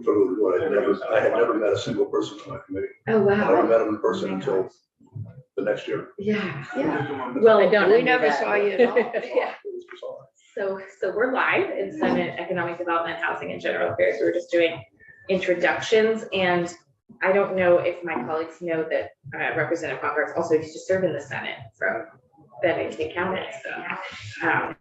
totally what I had never met a single person on my committee. Oh, I never wow. met them in person until the next year. Yeah, yeah. Well, I don't. We envy never that. saw you at all. It was bizarre. So we're live in Senate Economic Development, Housing and General Affairs. We're just doing introductions, and I don't know if my colleagues know that Representative Hopper also used to serve in the Senate from Bennington County. So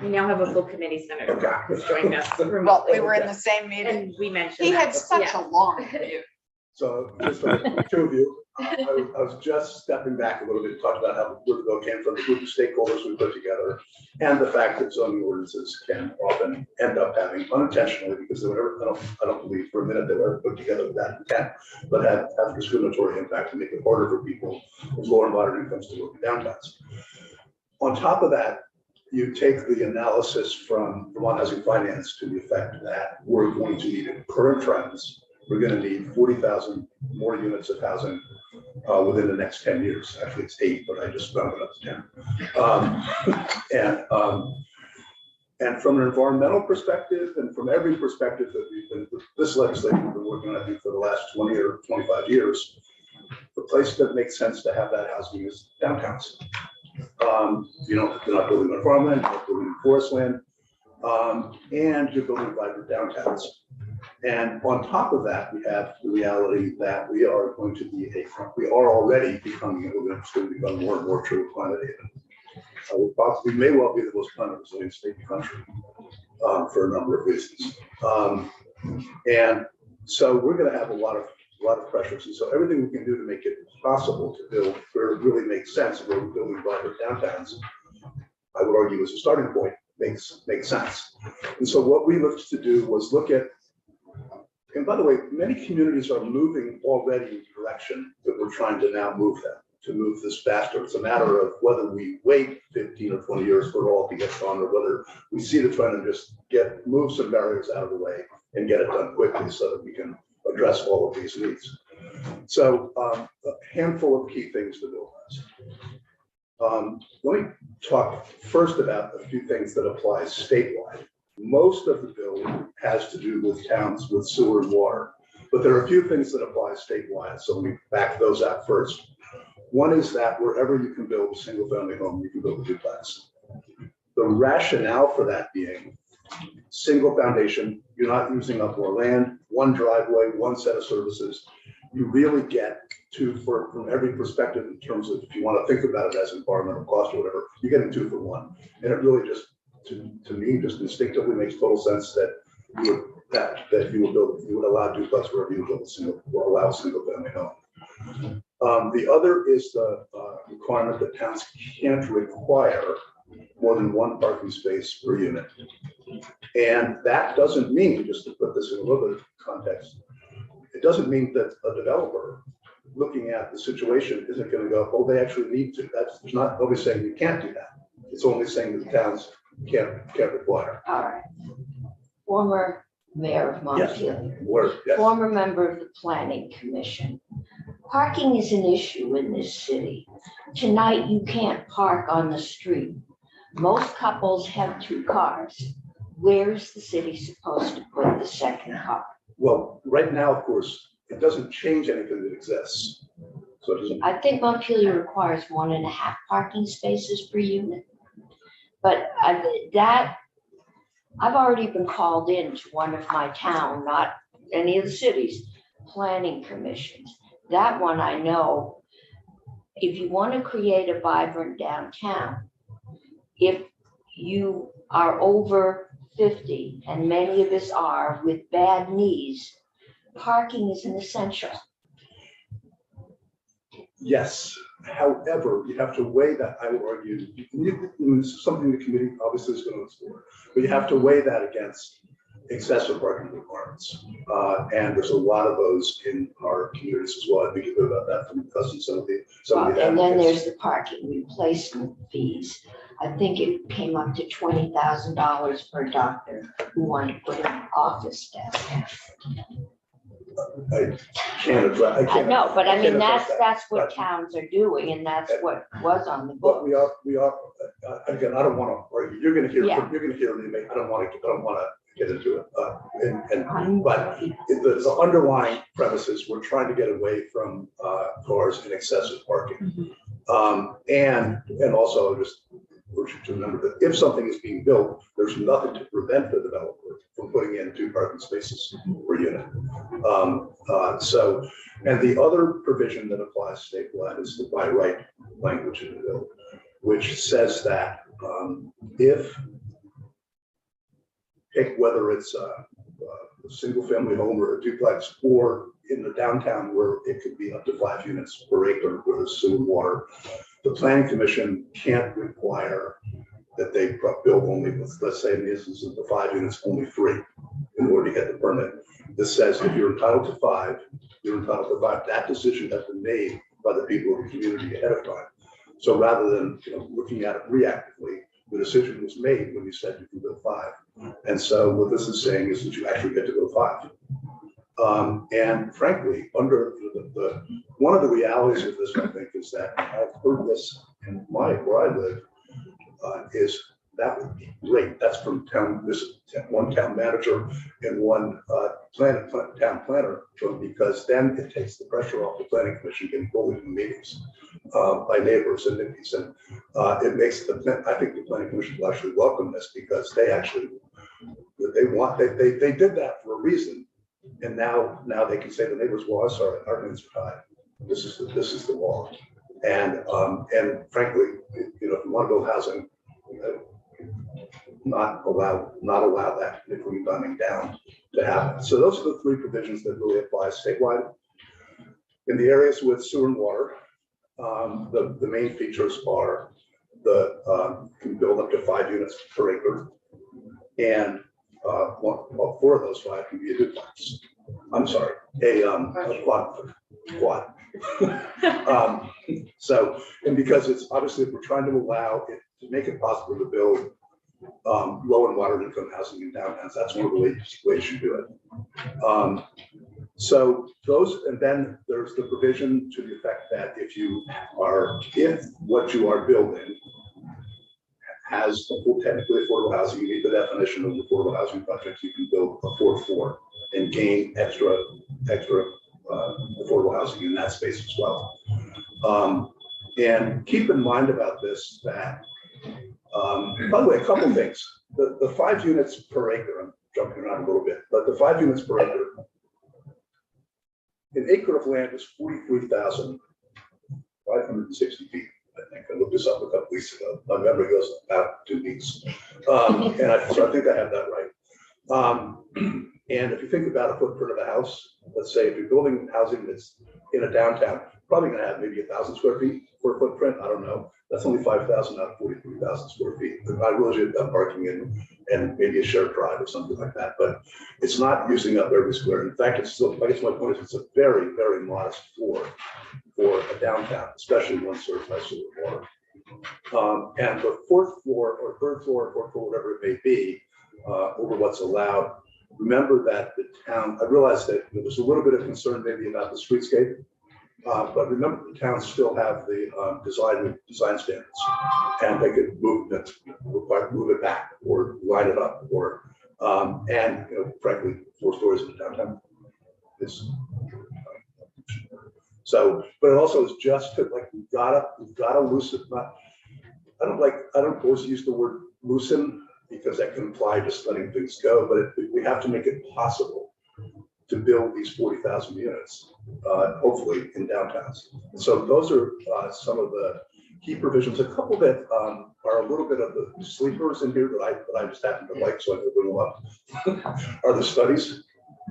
we now have a full committee. Senator Brock has joined us remotely. Well, we were in the same meeting. And we mentioned He that. had such Yeah. a long view. So just for the two of you, I was just stepping back a little bit to talk about how the bill came from, the group of stakeholders we put together, and the fact that zoning ordinances can often end up having unintentionally, because they were never, I don't believe for a minute they were put together with that intent, but have discriminatory impact and make it harder for people with lower and moderate incomes to work in downtowns. On top of that, you take the analysis from Vermont Housing Finance to the effect that we're going to need, at current trends, we're going to need 40,000 more units of housing within the next 10 years. Actually, it's 8, but I just rounded up to 10. And from an environmental perspective, and from every perspective that we've been, this legislation we've been working on, I think, for the last 20 or 25 years, the place that makes sense to have that housing is downtowns. You're not building on farmland, you're not building on forest land, and you're building vibrant downtowns. And on top of that, we have the reality that we are going to be we are already becoming, and we're going to become more and more true climate haven. We may well be the most climate resilient state in the country for a number of reasons. And so we're going to have a lot of pressures. And so everything we can do to make it possible to build where it really makes sense, where we're building vibrant downtowns, I would argue as a starting point, makes sense. And so what we looked to do was look at, and by the way, many communities are moving already in the direction that we're trying to now move them, to move this faster. It's a matter of whether we wait 15 or 20 years for it all to get done, or whether we see the trend and just move some barriers out of the way and get it done quickly so that we can address all of these needs. So a handful of key things to build on. Let me talk first about a few things that apply statewide. Most of the bill has to do with towns with sewer and water, but there are a few things that apply statewide. So let me back those out first. One is that wherever you can build a single family home, you can build a duplex. The rationale for that being single foundation, you're not using up more land, one driveway, one set of services. You really get two for, from every perspective in terms of, if you want to think about it as environmental cost or whatever, you're getting 2 for 1. And it really just to me, just instinctively makes total sense that that you would allow duplex wherever you build a single, or allow a single family home. The other is the requirement that towns can't require more than one parking space per unit. And that doesn't mean, just to put this in a little bit of context, it doesn't mean that a developer looking at the situation isn't going to go, oh, they actually need to. There's not, nobody's saying you can't do that. It's only saying that the towns can't require. All right. Former mayor of Montpelier, Yes. former member of the planning commission. Parking is an issue in this city. Tonight, you can't park on the street. Most couples have 2 cars. Where's the city supposed to put the second car? Well, right now, of course, it doesn't change anything that exists. So it doesn't. I think Montpelier requires 1.5 parking spaces per unit. But I've already been called in to one of my town, not any of the cities, planning commissions. That one I know, if you want to create a vibrant downtown, if you are over 50, and many of us are with bad knees, parking is an essential. Yes, however, you have to weigh that, I would argue, it's something the committee obviously is going to explore, but you have to weigh that against excessive parking requirements. And there's a lot of those in our communities as well. I think you heard about that from some of the And then advocates. there's the parking replacement fees. I think it came up to $20,000 per doctor who wanted to put an office downtown. I can't address. I know, but I mean, can't address that. that's what But- towns are doing, and that's what was on the But book. we are, again, I don't want to argue, you're going to hear, Yeah. you're going to hear me, I don't want to get into it. I'm- But the underlying premises, we're trying to get away from cars and excessive parking. And also just urge you to remember that if something is being built, there's nothing to prevent the developer from putting in 2 parking spaces per unit. And the other provision that applies statewide is the by right language in the bill, which says that if, pick whether it's a single family home or a duplex, or in the downtown where it could be up to 5 units per acre with sewer and water, the planning commission can't require that they build only, let's say in the instance of the 5 units, only 3 in order to get the permit. This says if you're entitled to 5, you're entitled to 5. That decision has been made by the people of the community ahead of time. So rather than looking at it reactively, the decision was made when you said you can build 5. And so what this is saying is that you actually get to go 5. And frankly, under one of the realities of this, I think, is that I've heard this in where I live, is that would be great. That's from one town manager and one town planner, because then it takes the pressure off the planning commission getting pulled into meetings by neighbors and NIMBYs. And it makes I think the planning commission will actually welcome this, because they actually, they did that for a reason. And now they can say to neighbors, well, I'm sorry, our hands are tied. This is the law. And frankly, if you want to build housing, not allow that income coming down to happen. So those are the 3 provisions that really apply statewide. In the areas with sewer and water, the main features are can build up to 5 units per acre, and 4 of those 5 can be a duplex. I'm sorry, a quad. So, and because it's obviously, if we're trying to allow it to make it possible to build low and moderate income housing in downtowns, that's one of the ways you do it. So those, and then there's the provision to the effect that if what you are building has technically affordable housing, you meet the definition of affordable housing projects, you can build a 4th floor and gain extra affordable housing in that space as well. And keep in mind about this that, by the way, a couple things. The 5 units per acre, I'm jumping around a little bit, but the 5 units per acre, an acre of land is 43,560 feet. think. I looked this up a couple weeks ago. My memory goes about 2 weeks. So I think I have that right. And if you think about a footprint of a house, let's say if you're building housing that's in a downtown, probably gonna have maybe 1,000 square feet for a footprint, I don't know. That's only 5,000 out of 43,000 square feet. I realize you've got parking and maybe a shared drive or something like that, but it's not using up every square. In fact, it's still, I guess my point is it's a very, very modest floor for a downtown, especially one served by sewer water. And the fourth floor or third floor, fourth floor, whatever it may be, over what's allowed, remember that the town, I realize that there's a little bit of concern maybe about the streetscape, but remember the towns still have the design standards, and they could move it back or line it up, or and frankly, 4 stories in the downtown is so. But it also is just to, like, we've gotta loosen. I don't always use the word loosen, because that can imply just letting things go, but we have to make it possible to build these 40,000 units, hopefully in downtowns. And so those are some of the key provisions. A couple that are a little bit of the sleepers in here that I just happen to like, so I open them up, are the studies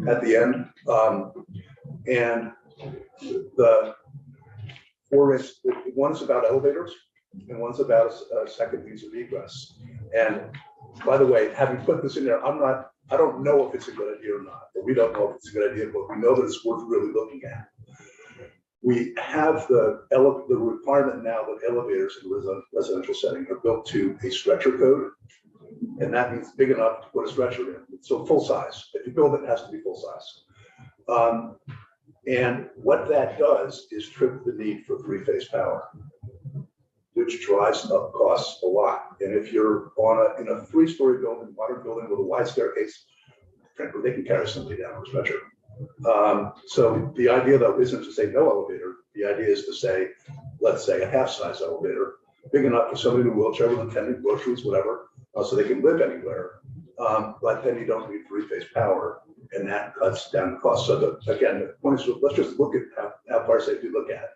at the end. And the one's about elevators and one's about a second means of egress. And by the way, having put this in there, I don't know if it's a good idea or not, but we don't know if it's a good idea, but we know that it's worth really looking at. We have the requirement now that elevators in residential setting are built to a stretcher code, and that means big enough to put a stretcher in. So full size. If you build it, it has to be full size. And what that does is trip the need for three-phase power, which drives up costs a lot. And if you're in a 3-story building, modern building with a wide staircase, frankly, they can carry somebody down on a stretcher. So the idea, though, isn't to say no elevator. The idea is to say, let's say a half-size elevator, big enough for somebody in a wheelchair with attendant, groceries, whatever, so they can live anywhere. But then you don't need 3-phase power, and that cuts down the cost. So again, the point is, let's just look at how fire safety look at it.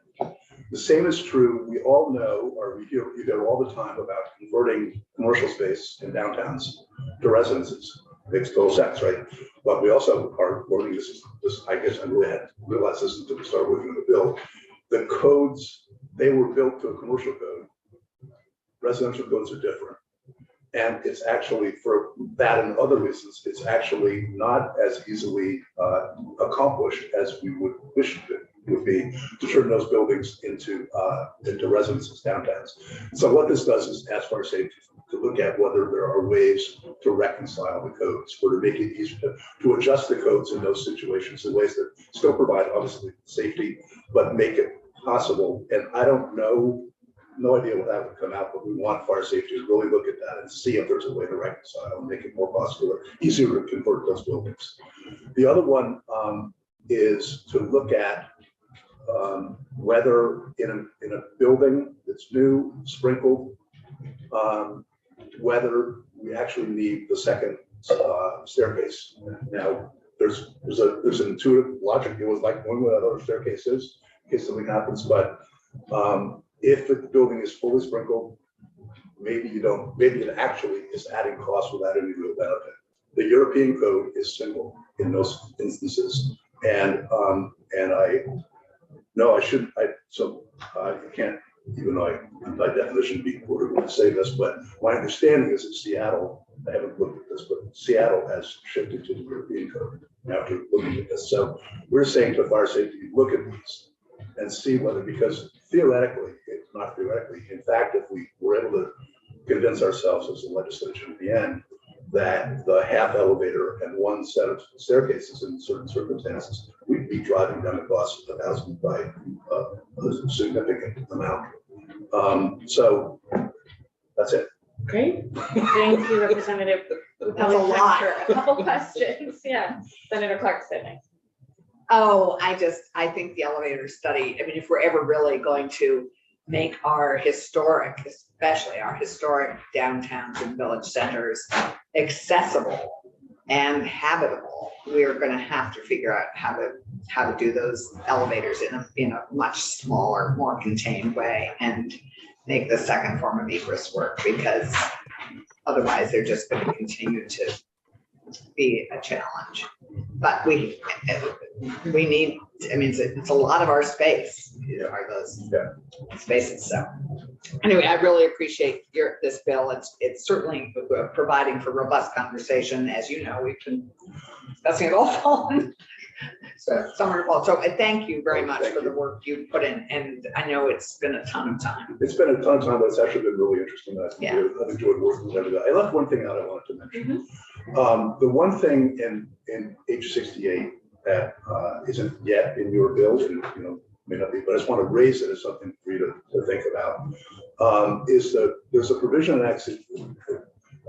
The same is true. We all know, or we hear all the time about converting commercial space in downtowns to residences. Makes total sense, right? But we also are learning this. I guess I really had realized this until we started working on the bill. The codes, they were built to a commercial code. Residential codes are different. And it's actually, for that and other reasons, it's actually not as easily accomplished as we would wish it would be to turn those buildings into residences, downtowns. So what this does is ask fire safety to look at whether there are ways to reconcile the codes, or to make it easier to adjust the codes in those situations in ways that still provide, obviously, safety, but make it possible. And I don't know, no idea what that would come out, but we want fire safety to really look at that and see if there's a way to reconcile and make it more possible or easier to convert those buildings. The other one is to look at whether in a building that's new, sprinkled, whether we actually need the second staircase. Now, there's an intuitive logic. It was like one where that other staircase is in case something happens. But if the building is fully sprinkled, maybe you don't. Maybe it actually is adding cost without any real benefit. The European code is single in those instances, and I shouldn't. You can't, even though by definition be quoted when I say this, but my understanding is that Seattle, I haven't looked at this, but Seattle has shifted to the European code after looking at this. So we're saying to fire safety, look at these and see whether, because theoretically, not theoretically, in fact, if we were able to convince ourselves as a legislature at the end that the half elevator and one set of staircases in certain circumstances, we'd be driving down the cost of housing by a significant amount. So that's it. Great. Thank you, Representative. We That's a lot. A couple questions. Yeah. Senator Clark said next. Oh, I think the elevator study, I mean, if we're ever really going to make our historic, especially our historic downtowns and village centers accessible and habitable, we're going to have to figure out how to do those elevators in a much smaller, more contained way. And make the second form of egress work, because otherwise they're just going to continue to be a challenge. But we need, I mean, it's a lot of our space, are those spaces. So anyway, I really appreciate this bill. It's certainly providing for robust conversation. As you know, we've been discussing it all fall. So summer fall. So I thank you very much for the work you put in, and I know it's been a ton of time. It's been a ton of time, but it's actually been really interesting. Yeah. I've enjoyed working with everybody. I left one thing out I wanted to mention. The one thing in H68 that isn't yet in your bill, and may not be, but I just want to raise it as something for you to think about, is that there's a provision in Act.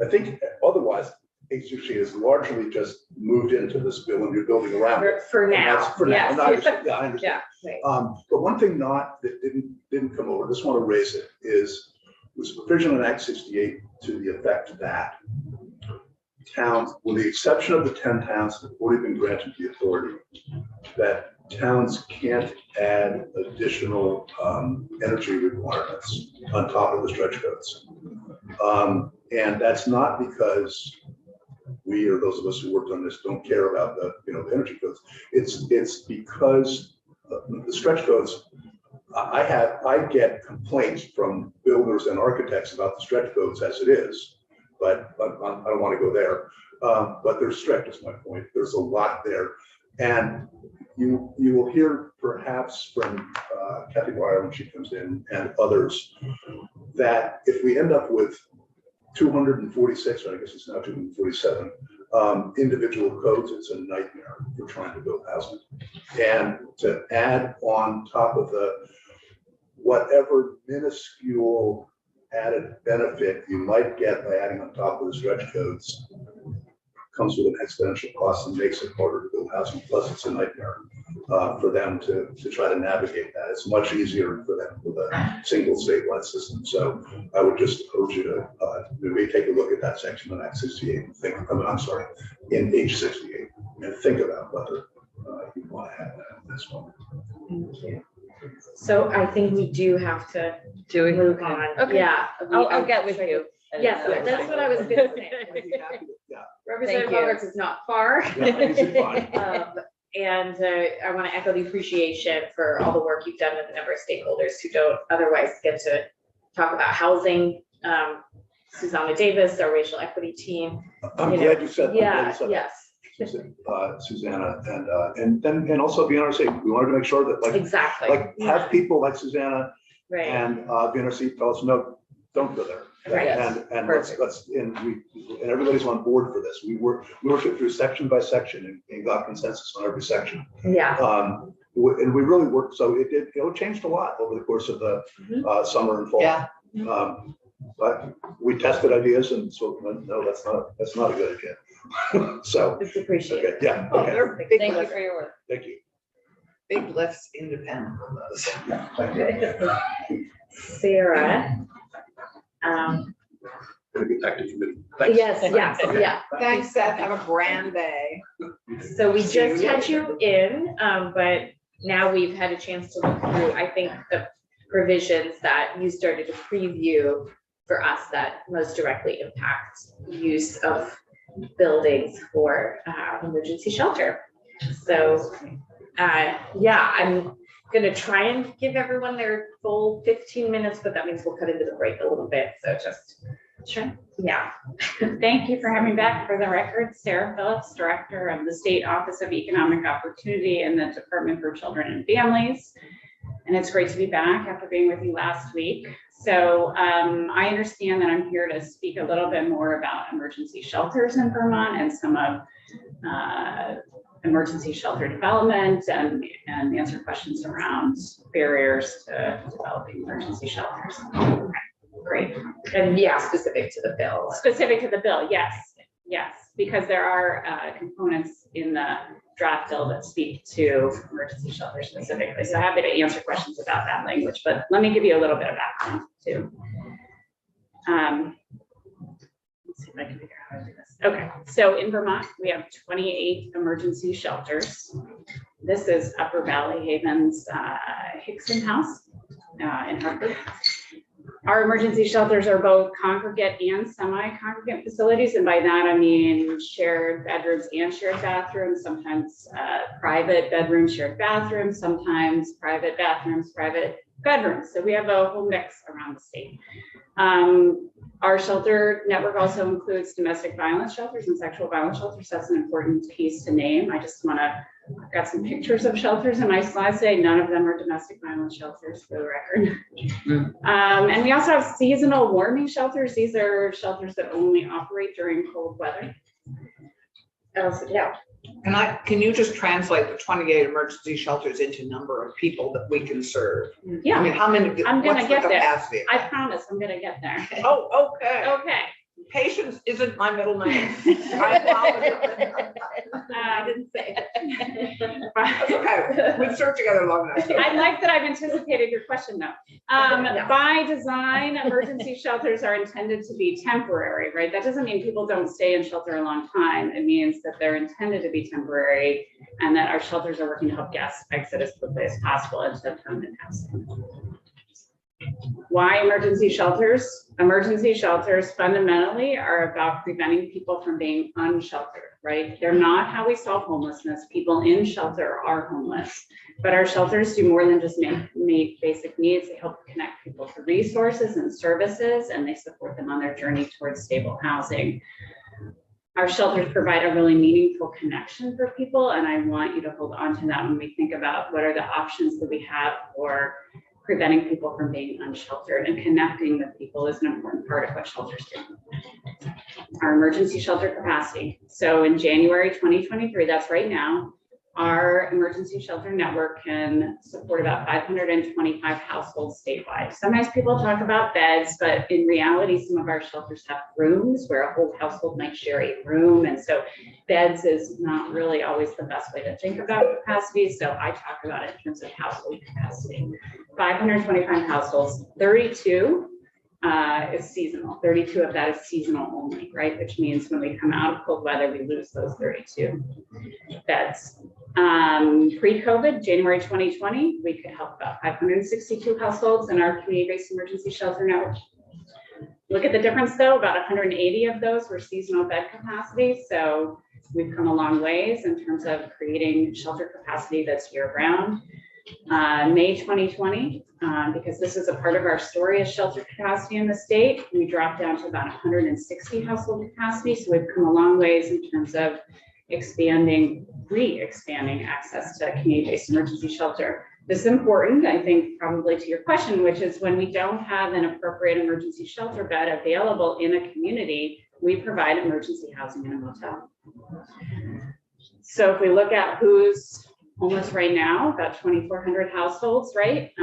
I think otherwise H68 is largely just moved into this bill and you're building around it. For And now, that's for now. yes. And I understand. Yeah, I understand. Yeah, right. But one thing that didn't come over, just want to raise it, is there's a provision in Act 68 to the effect that towns, with the exception of the 10 towns that have already been granted the authority, that towns can't add additional energy requirements on top of the stretch codes. And that's not because we, or those of us who worked on this, don't care about the energy codes. It's because the stretch codes. I get complaints from builders and architects about the stretch codes as it is, but I don't want to go there. But they're strict, is my point. There's a lot there, and you will hear perhaps from Kathy Breyer when she comes in and others that if we end up with 246, or I guess it's now 247 individual codes, it's a nightmare for trying to build housing. And to add on top of the whatever minuscule added benefit you might get by adding on top of the stretch codes comes with an exponential cost and makes it harder to build housing. Plus, it's a nightmare for them to try to navigate that. It's much easier for them with a single statewide system. So I would just urge you to maybe take a look at that section in Act 68 and think, in H68, and think about whether you want to add that in this one. Thank you. So I think we do have to Doing move on. Okay. Yeah. I'll get with you. Yes, that's what I was gonna say. Yeah. Representative you. Roberts is not far. Yeah, easy, fine. And I want to echo the appreciation for all the work you've done with a number of stakeholders who don't otherwise get to talk about housing. Susanna Davis, our racial equity team. I'm You know, glad you said that. Yeah, yes, Susanna and also VNRC. We wanted to make sure that exactly. have people like Susanna Right, and VNRC tell us, no, don't go there. Right. And let's and everybody's on board for this. We worked it through section by section and got consensus on every section. yeah, And we really worked. So it changed a lot over the course of the summer and fall. Yeah. But we tested ideas and so no, that's not a good idea. So it's appreciated. okay, yeah, Oh, okay, they're big Thank you lifts, for your work. thank you. big lifts independent of those. Yeah, thank you. Sarah. Gonna get back to committee. Thanks. Yes, yeah. Thanks, Seth. Have a grand day. So we just had you in, but now we've had a chance to look through, I think, the provisions that you started to preview for us that most directly impact use of buildings for emergency shelter. So, yeah, I'm gonna try and give everyone their full 15 minutes, but that means we'll cut into the break a little bit. So just, Sure. yeah. Thank you for having me back. For the record, Sarah Phillips, Director of the State Office of Economic Opportunity in the Department for Children and Families. And it's great to be back after being with you last week. So I understand that I'm here to speak a little bit more about emergency shelters in Vermont and some of emergency shelter development and answer questions around barriers to developing emergency shelters. Okay, great. And yeah, specific to the bill. Specific to the bill, yes, because there are components in the draft bill that speak to emergency shelter specifically. So happy to answer questions about that language, but let me give you a little bit of background too. Let's see if I can figure out how to do this. Okay, so in Vermont, we have 28 emergency shelters. This is Upper Valley Haven's Hickson House in Hartford. Our emergency shelters are both congregate and semi-congregate facilities, and by that I mean shared bedrooms and shared bathrooms, sometimes private bedrooms, shared bathrooms, sometimes private bathrooms, private bedrooms. So we have a whole mix around the state. Our shelter network also includes domestic violence shelters and sexual violence shelters. That's an important piece to name. I've got some pictures of shelters in my slides today. None of them are domestic violence shelters, for the record. And we also have seasonal warming shelters. These are shelters that only operate during cold weather. Yeah. Can you just translate the 28 emergency shelters into number of people that we can serve? I Yeah, mean, how many, I'm gonna what's the get there. capacity? I promise I'm gonna get there. Oh, okay. Okay. Patience isn't my middle name. I I didn't say it. That's okay. We've served together long enough. I like that I've anticipated your question though. By design, emergency shelters are intended to be temporary, right? That doesn't mean people don't stay in shelter a long time. It means that they're intended to be temporary and that our shelters are working to help guests exit as quickly as possible into permanent housing. Why emergency shelters? Emergency shelters fundamentally are about preventing people from being unsheltered, right? They're not how we solve homelessness. People in shelter are homeless, but our shelters do more than just meet basic needs. They help connect people to resources and services, and they support them on their journey towards stable housing. Our shelters provide a really meaningful connection for people, and I want you to hold on to that when we think about what are the options that we have for preventing people from being unsheltered, and connecting with people is an important part of what shelters do. Our emergency shelter capacity. So in January 2023, that's right now, our emergency shelter network can support about 525 households statewide. Sometimes people talk about beds, but in reality, some of our shelters have rooms where a whole household might share a room. And so beds is not really always the best way to think about capacity. So I talk about it in terms of household capacity. 525 households, 32 is seasonal. 32 of that is seasonal only, right? Which means when we come out of cold weather, we lose those 32 beds. Pre-COVID, January 2020, we could help about 562 households in our community-based emergency shelter network. Look at the difference though, about 180 of those were seasonal bed capacity. So we've come a long ways in terms of creating shelter capacity that's year-round. May 2020, because this is a part of our story as shelter capacity in the state, we dropped down to about 160 household capacity. So we've come a long ways in terms of re-expanding access to community-based emergency shelter. This is important, I think, probably to your question, which is when we don't have an appropriate emergency shelter bed available in a community, we provide emergency housing in a motel. So if we look at who's homeless right now, about 2,400 households, right?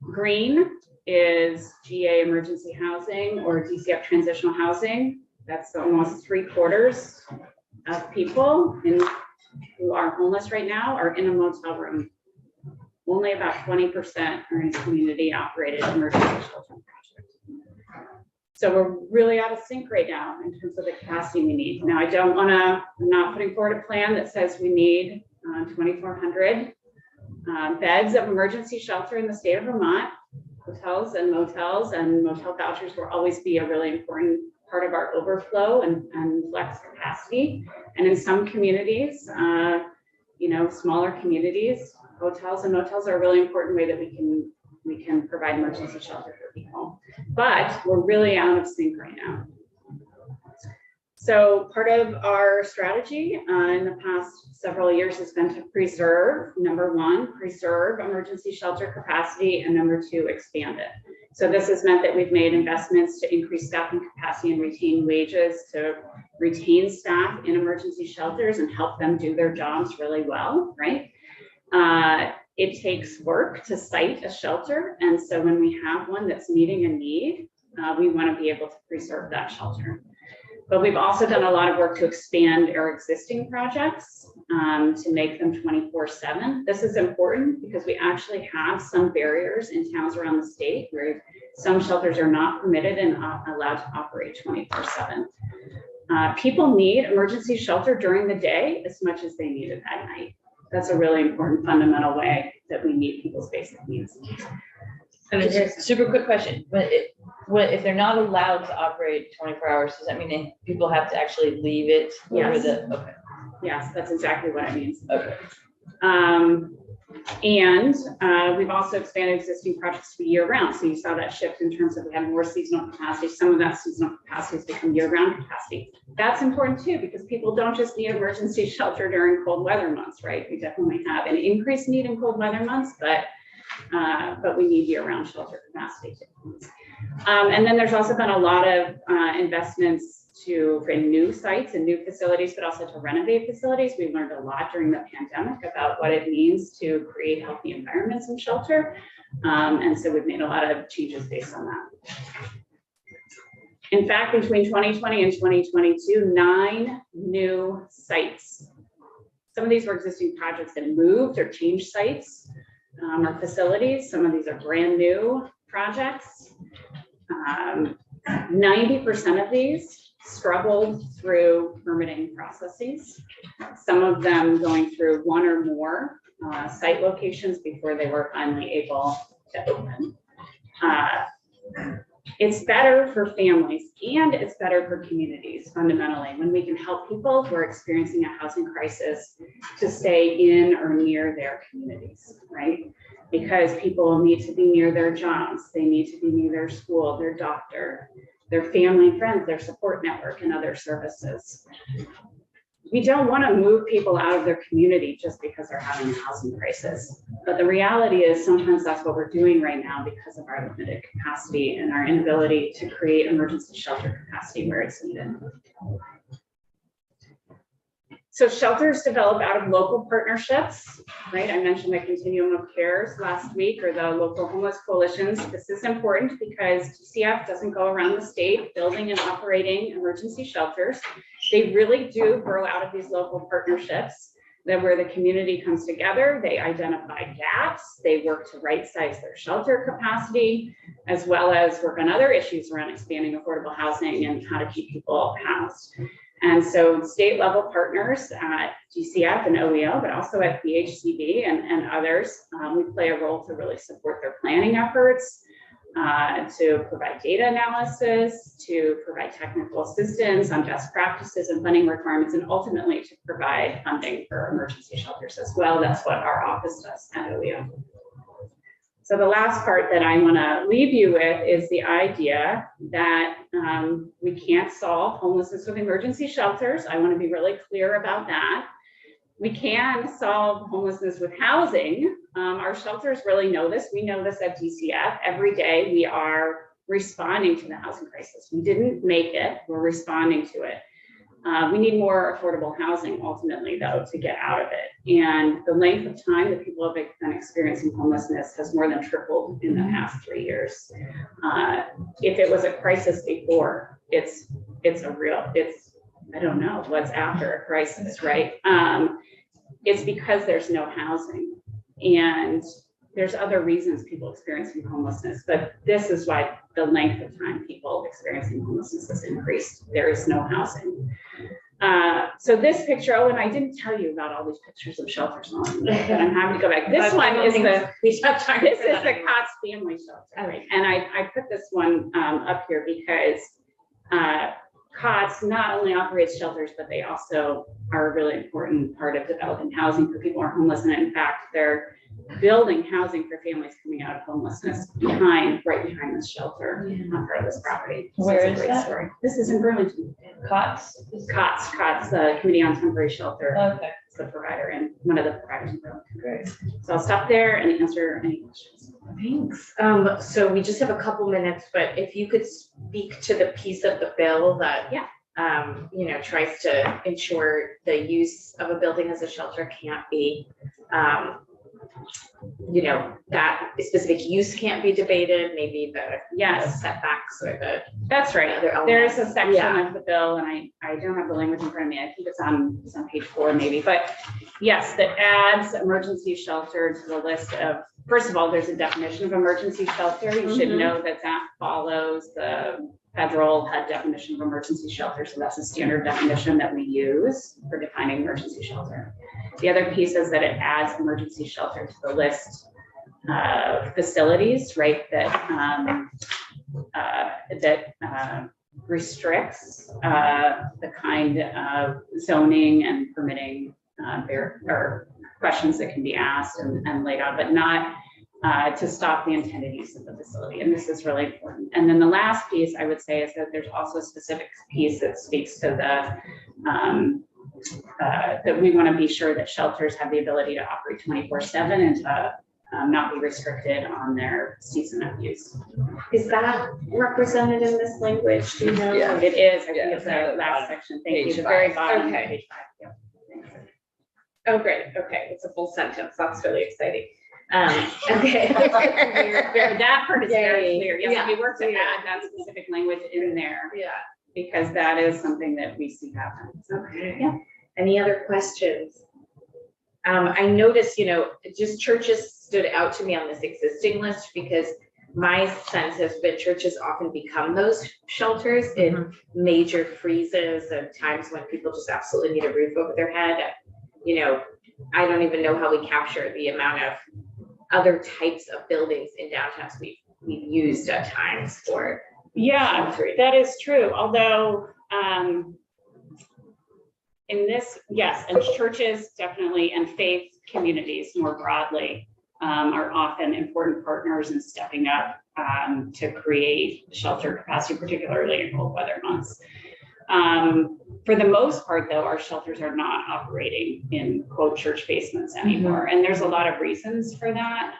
Green is GA emergency housing or DCF transitional housing. That's almost 3/4 of people who are homeless right now are in a motel room. Only about 20% are in community operated emergency shelter projects. So we're really out of sync right now in terms of the capacity we need. Now, I'm not putting forward a plan that says we need 2,400 beds of emergency shelter in the state of Vermont. Hotels and motels and motel vouchers will always be a really important part of our overflow and flex capacity. And in some communities, smaller communities, hotels and motels are a really important way that we can provide emergency shelter for people. But we're really out of sync right now. So part of our strategy in the past several years has been to preserve, number one, preserve emergency shelter capacity, and number two, expand it. So this has meant that we've made investments to increase staffing capacity and retain wages, to retain staff in emergency shelters and help them do their jobs really well, right? It takes work to site a shelter. And so when we have one that's meeting a need, we want to be able to preserve that shelter. But we've also done a lot of work to expand our existing projects to make them 24/7. This is important because we actually have some barriers in towns around the state where some shelters are not permitted and allowed to operate 24/7. People need emergency shelter during the day as much as they need it at night. That's a really important fundamental way that we meet people's basic needs. And then here's, Super quick question, if they're not allowed to operate 24 hours, does that mean people have to actually leave it over Yes. okay, Yes, that's exactly what it means. okay. We've also expanded existing projects to be year round. So you saw that shift in terms of we have more seasonal capacity. Some of that seasonal capacity has become year round capacity. That's important too, because people don't just need emergency shelter during cold weather months, right? We definitely have an increased need in cold weather months, but we need year round shelter capacity too. And then there's also been a lot of investments for new sites and new facilities, but also to renovate facilities. We learned a lot during the pandemic about what it means to create healthy environments in shelter. And so we've made a lot of changes based on that. In fact, between 2020 and 2022, 9 new sites. Some of these were existing projects that moved or changed sites or facilities. Some of these are brand new projects. 90% of these struggled through permitting processes, some of them going through 1 or more site locations before they were finally able to open. It's better for families and it's better for communities fundamentally when we can help people who are experiencing a housing crisis to stay in or near their communities, right? Because people need to be near their jobs, they need to be near their school, their doctor, their family and friends, their support network, and other services. We don't want to move people out of their community just because they're having a housing crisis. But the reality is sometimes that's what we're doing right now because of our limited capacity and our inability to create emergency shelter capacity where it's needed. So shelters develop out of local partnerships, right? I mentioned the Continuum of Cares last week, or the local homeless coalitions. This is important because DCF doesn't go around the state building and operating emergency shelters. They really do grow out of these local partnerships that where the community comes together, they identify gaps, they work to right size their shelter capacity, as well as work on other issues around expanding affordable housing and how to keep people housed. And so state level partners at DCF and OEO, but also at PHCB and others, we play a role to really support their planning efforts, to provide data analysis, to provide technical assistance on best practices and funding requirements, and ultimately to provide funding for emergency shelters as well. That's what our office does at OEO. So the last part that I want to leave you with is the idea that we can't solve homelessness with emergency shelters. I want to be really clear about that. We can solve homelessness with housing. Our shelters really know this. We know this at DCF. Every day we are responding to the housing crisis. We didn't make it, we're responding to it. We need more affordable housing ultimately though to get out of it. And the length of time that people have been experiencing homelessness has more than tripled in the past 3 years. If it was a crisis before, it's I don't know what's after a crisis, right? It's because there's no housing and there's other reasons people experiencing homelessness, but this is why the length of time people experiencing homelessness has increased. There is no housing. So this picture, oh, and I didn't tell you about all these pictures of shelters on, but I'm happy to go back. This one is the Cots Family Shelter, right? And I put this one up here because Cots not only operates shelters, but they also are a really important part of developing housing for people who are homeless. And in fact, they're building housing for families coming out of homelessness right behind this shelter on part of this property. So Where it's a is great that? story. This is in Burlington. Cots? Cots, the Committee on Temporary Shelter. Okay, It's the provider and one of the providers in Burlington. great. So I'll stop there and answer any questions. thanks. So we just have a couple minutes, but if you could speak to the piece of the bill that tries to ensure the use of a building as a shelter can't be, that specific use can't be debated, maybe the setbacks or the. That's right. other There is elements. a section of the bill, and I don't have the language in front of me. I think it's on page 4 maybe, but yes, that adds emergency shelter to the list of, first of all, there's a definition of emergency shelter. You should know that follows the federal HUD definition of emergency shelter. So that's a standard definition that we use for defining emergency shelter. The other piece is that it adds emergency shelter to the list facilities, right, that restricts the kind of zoning and permitting there or questions that can be asked and laid out, but not to stop the intended use of the facility. And this is really important. And then the last piece I would say is that there's also a specific piece that speaks to the that we want to be sure that shelters have the ability to operate 24/7 and to not be restricted on their season of use. Is that represented in this language? Do you know? Yeah. It is, I think Yeah, it's the last section. Thank you. page The very 5. bottom, Okay. page 5. Yeah. Thanks. Oh, great. Okay, it's a full sentence. That's really exciting. Okay. That part is very Yay. clear. Yes, Yeah. we work to Yeah. add that specific language in there Yeah. because that is something that we see happen. So, Okay. yeah. Any other questions? I noticed, just churches stood out to me on this existing list because my sense has been churches often become those shelters in major freezes and times when people just absolutely need a roof over their head. I don't even know how we capture the amount of other types of buildings in downtowns we've used at times for. Yeah, sheltering. that is true. Although, in this, yes, and churches definitely, and faith communities more broadly, are often important partners in stepping up to create shelter capacity, particularly in cold weather months. For the most part, though, our shelters are not operating in quote church basements anymore. And there's a lot of reasons for that.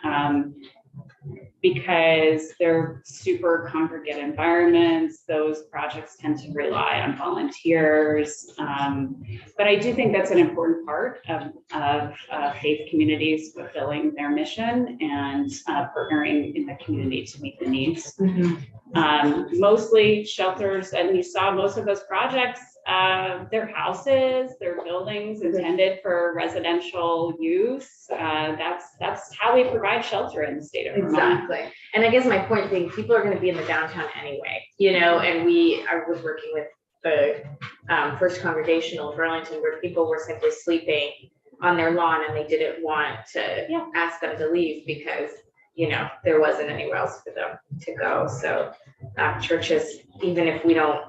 Because they're super congregate environments, those projects tend to rely on volunteers. But I do think that's an important part of faith communities fulfilling their mission and partnering in the community to meet the needs. Mostly shelters, and you saw most of those projects, they're houses, they're buildings intended for residential use. That's how we provide shelter in the state of Vermont. Exactly. And I guess my point being, people are gonna be in the downtown anyway, and I was working with the First Congregational of Burlington where people were simply sleeping on their lawn and they didn't want to ask them to leave because, there wasn't anywhere else for them to go. So churches, even if we don't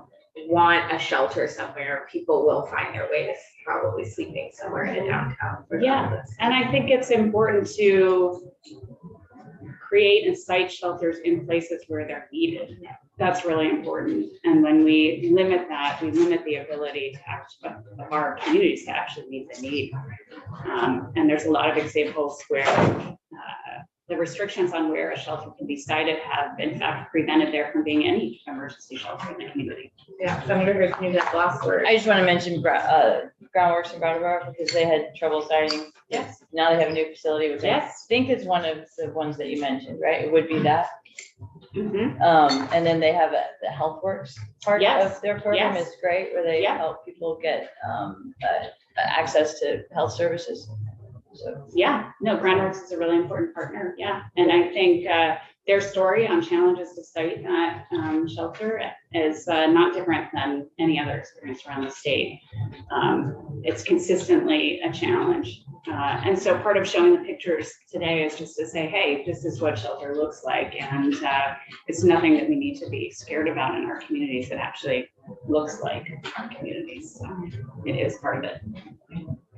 want a shelter somewhere, people will find their way to probably sleeping somewhere in a downtown. Yeah, and I think it's important to create and site shelters in places where they're needed. That's really important. And when we limit that, we limit the ability to of our communities to actually meet the need. And there's a lot of examples where the restrictions on where a shelter can be sited have in fact prevented there from being any emergency shelter in the community. Yeah, Senator, can you get the last word? I just want to mention Groundworks in Brattleboro because they had trouble starting. Yes. Now they have a new facility, which I Yes. think is one of the ones that you mentioned, right? It would be that. Mhm. And then they have the HealthWorks part Yes. of their program Yes. is great, where they Yeah. help people get access to health services. So Yeah, no, Groundworks is a really important partner. Yeah. And I think their story on challenges to site that shelter is not different than any other experience around the state. It's consistently a challenge. And so part of showing the pictures today is just to say, hey, this is what shelter looks like. And it's nothing that we need to be scared about in our communities. It actually looks like our communities. So it is part of it.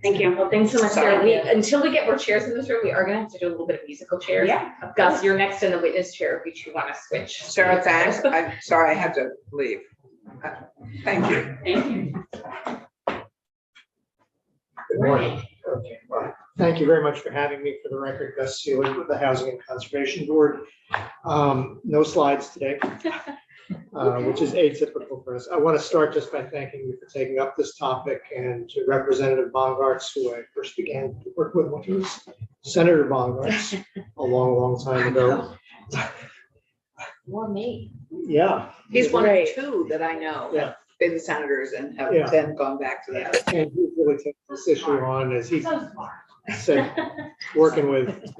Thank you. Well, thanks so much, Sarah. Until we get more chairs in this room, we are gonna have to do a little bit of musical chairs. Yeah. Gus, you're next in the witness chair if you want to switch. Sarah, thanks. I'm sorry, I had to leave. Thank you. Thank you. Good morning. Okay, well, thank you very much for having me. For the record, Gus Seelig with the Housing and Conservation Board. No slides today, which is atypical for us. I want to start just by thanking you for taking up this topic, and to Representative Bongartz, who I first began to work with when he was Senator Bongartz a long, long time ago. Or me. Yeah. He's one of Right. two that I know Yeah. have been senators and have Yeah. then gone back to that. And he's really taken this issue on, as he So smart. said, working with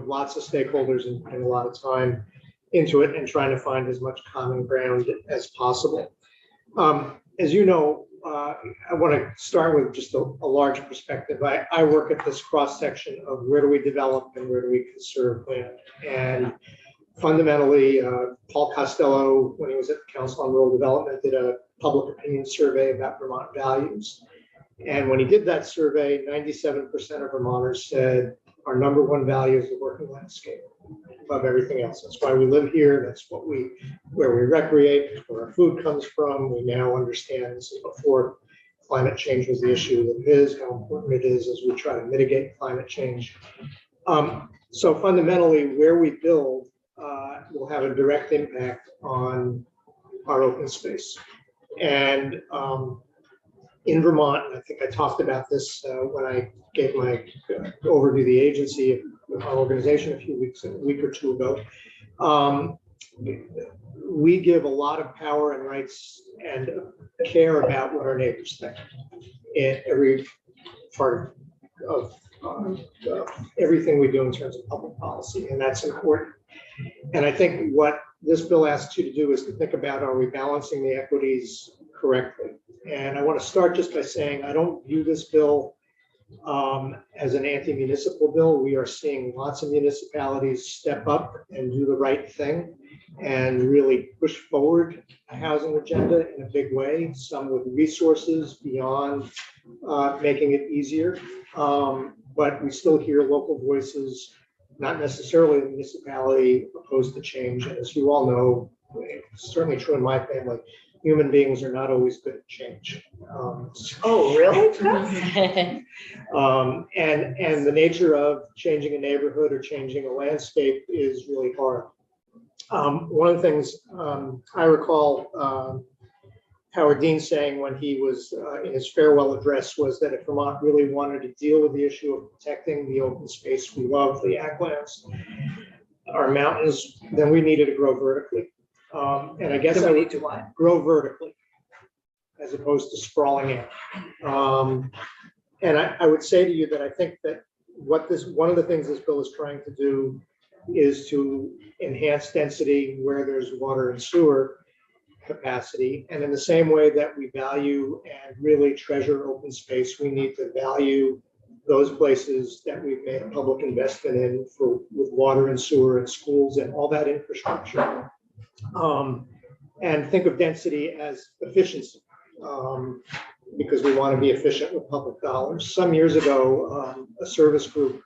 lots of stakeholders and putting a lot of time into it and trying to find as much common ground as possible. As you know, I want to start with just a large perspective. I work at this cross section of where do we develop and where do we conserve land. And fundamentally, Paul Costello, when he was at the Council on Rural Development, did a public opinion survey about Vermont values. And when he did that survey, 97% of Vermonters said our number one value is the working landscape above everything else. That's why we live here. That's where we recreate, where our food comes from. We now understand, this is before climate change was the issue that it is, how important it is as we try to mitigate climate change. So fundamentally, where we build will have a direct impact on our open space. And in Vermont, and I think I talked about this when I gave my overview of the agency, our organization a week or two ago. We give a lot of power and rights and care about what our neighbors think in every part of everything we do in terms of public policy, and that's important. And I think what this bill asks you to do is to think about, are we balancing the equities correctly? And I want to start just by saying, I don't view this bill as an anti-municipal bill. We are seeing lots of municipalities step up and do the right thing and really push forward a housing agenda in a big way, some with resources beyond making it easier. But we still hear local voices, not necessarily the municipality, opposed to change. And as you all know, it's certainly true in my family, human beings are not always good at change. Oh, really? And the nature of changing a neighborhood or changing a landscape is really hard. One of the things I recall Howard Dean saying when he was in his farewell address was that if Vermont really wanted to deal with the issue of protecting the open space we love, the ag lands, our mountains, then we needed to grow vertically. And I guess I would grow vertically as opposed to sprawling out. And I would say to you that I think that one of the things this bill is trying to do is to enhance density where there's water and sewer capacity. And in the same way that we value and really treasure open space, we need to value those places that we've made a public investment in with water and sewer and schools and all that infrastructure. And think of density as efficiency, because we want to be efficient with public dollars. Some years ago, a service group,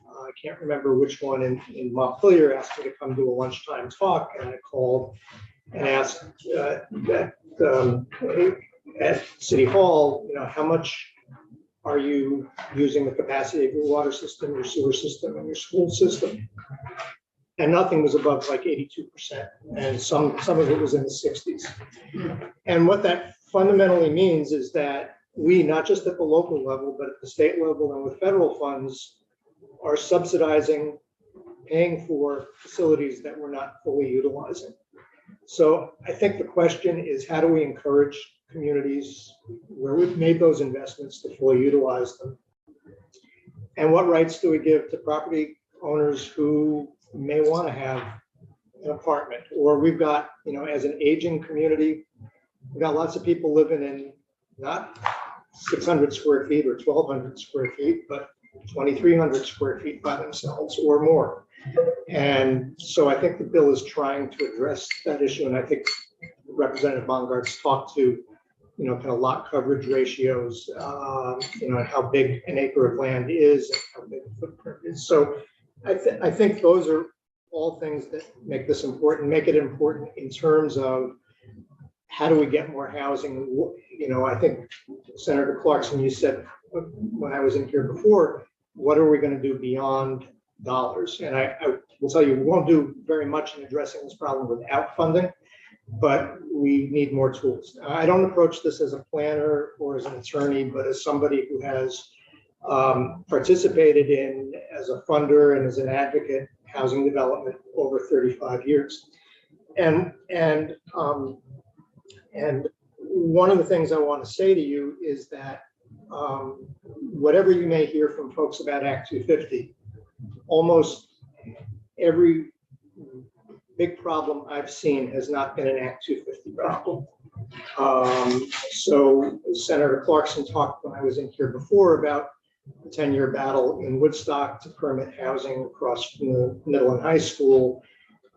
I can't remember which one in Montpelier, asked me to come do a lunchtime talk, and I called and asked at City Hall, how much are you using the capacity of your water system, your sewer system, and your school system? And nothing was above like 82%, and some of it was in the 60s. And what that fundamentally means is that we, not just at the local level, but at the state level and with federal funds, are subsidizing, paying for facilities that we're not fully utilizing. So I think the question is, how do we encourage communities where we've made those investments to fully utilize them? And what rights do we give to property owners who may want to have an apartment? Or we've got, as an aging community, we've got lots of people living in not 600 square feet or 1,200 square feet, but 2,300 square feet by themselves or more. And so I think the bill is trying to address that issue. And I think Representative Bongart's talked to, kind of lot coverage ratios, and how big an acre of land is and how big the footprint is. So I think those are all things that make this important, make it important in terms of how do we get more housing? I think Senator Clarkson, you said when I was in here before, what are we going to do beyond dollars? And I will tell you, we won't do very much in addressing this problem without funding, but we need more tools. I don't approach this as a planner or as an attorney, but as somebody who has participated in, as a funder and as an advocate, housing development over 35 years. And one of the things I want to say to you is that whatever you may hear from folks about Act 250, almost every big problem I've seen has not been an Act 250 problem. So Senator Clarkson talked when I was in here before about the 10-year battle in Woodstock to permit housing across from the middle and high school.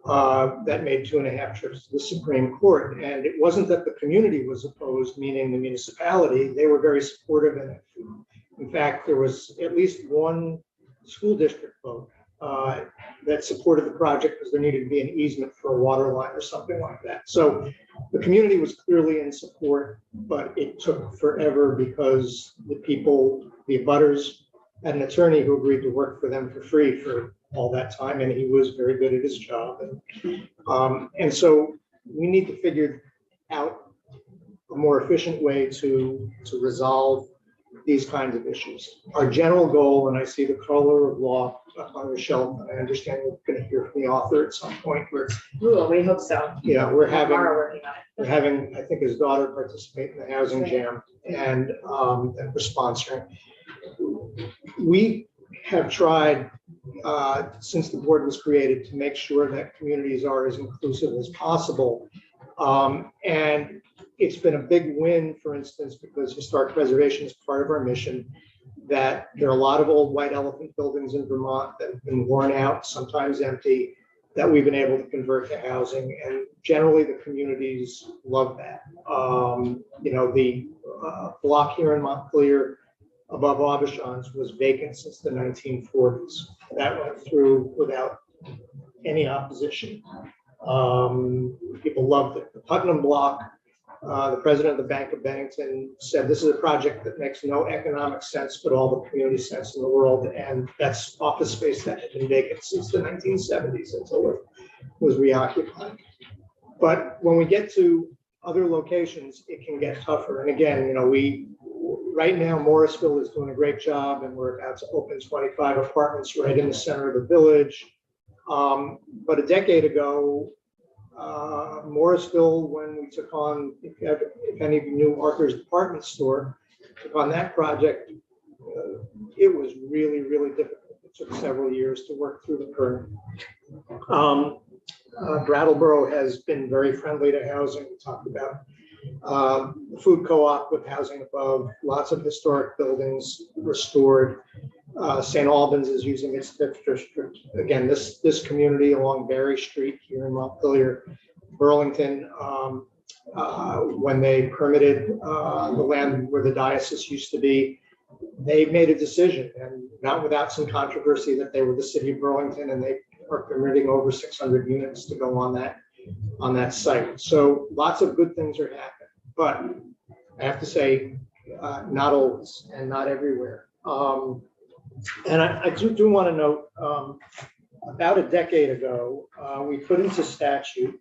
That made 2.5 trips to the Supreme Court. And it wasn't that the community was opposed, meaning the municipality, they were very supportive in it. In fact, there was at least one school district vote that supported the project because there needed to be an easement for a water line or something like that. So the community was clearly in support, but it took forever because the people, the abutters, had an attorney who agreed to work for them for free for all that time, and he was very good at his job. And so we need to figure out a more efficient way to resolve these kinds of issues. Our general goal, and I see the color of law up on the shelf, and I understand we're going to hear from the author at some point where, Ooh, we hope so. yeah, we're having, working on it. we're having, I think his daughter participate in the housing jam and that we're sponsoring. We have tried since the board was created to make sure that communities are as inclusive as possible. And it's been a big win, for instance, because historic preservation is part of our mission, that there are a lot of old white elephant buildings in Vermont that have been worn out, sometimes empty, that we've been able to convert to housing. And generally the communities love that. You know, the block here in Montpelier above Aubuchon's was vacant since the 1940s. That went through without any opposition. People loved it. The Putnam block, the president of the Bank of Bennington said this is a project that makes no economic sense, but all the community sense in the world. And that's office space that had been vacant since the 1970s until it was reoccupied. But when we get to other locations, it can get tougher. And again, you know, right now, Morrisville is doing a great job, and we're about to open 25 apartments right in the center of the village. But a decade ago, Morrisville, when we took on, if any of you knew Arthur's Department Store, took on that project, it was really, really difficult. It took several years to work through the permit. Brattleboro has been very friendly to housing. We talked about the food co-op with housing above, lots of historic buildings restored. St. Albans is using its 5th district. Again, this community along Berry Street here in Montpelier, Burlington, when they permitted the land where the diocese used to be, they made a decision, and not without some controversy, that they were the city of Burlington, and they are permitting over 600 units to go on that site. So lots of good things are happening, but I have to say, not always and not everywhere. And I do want to note, about a decade ago, we put into statute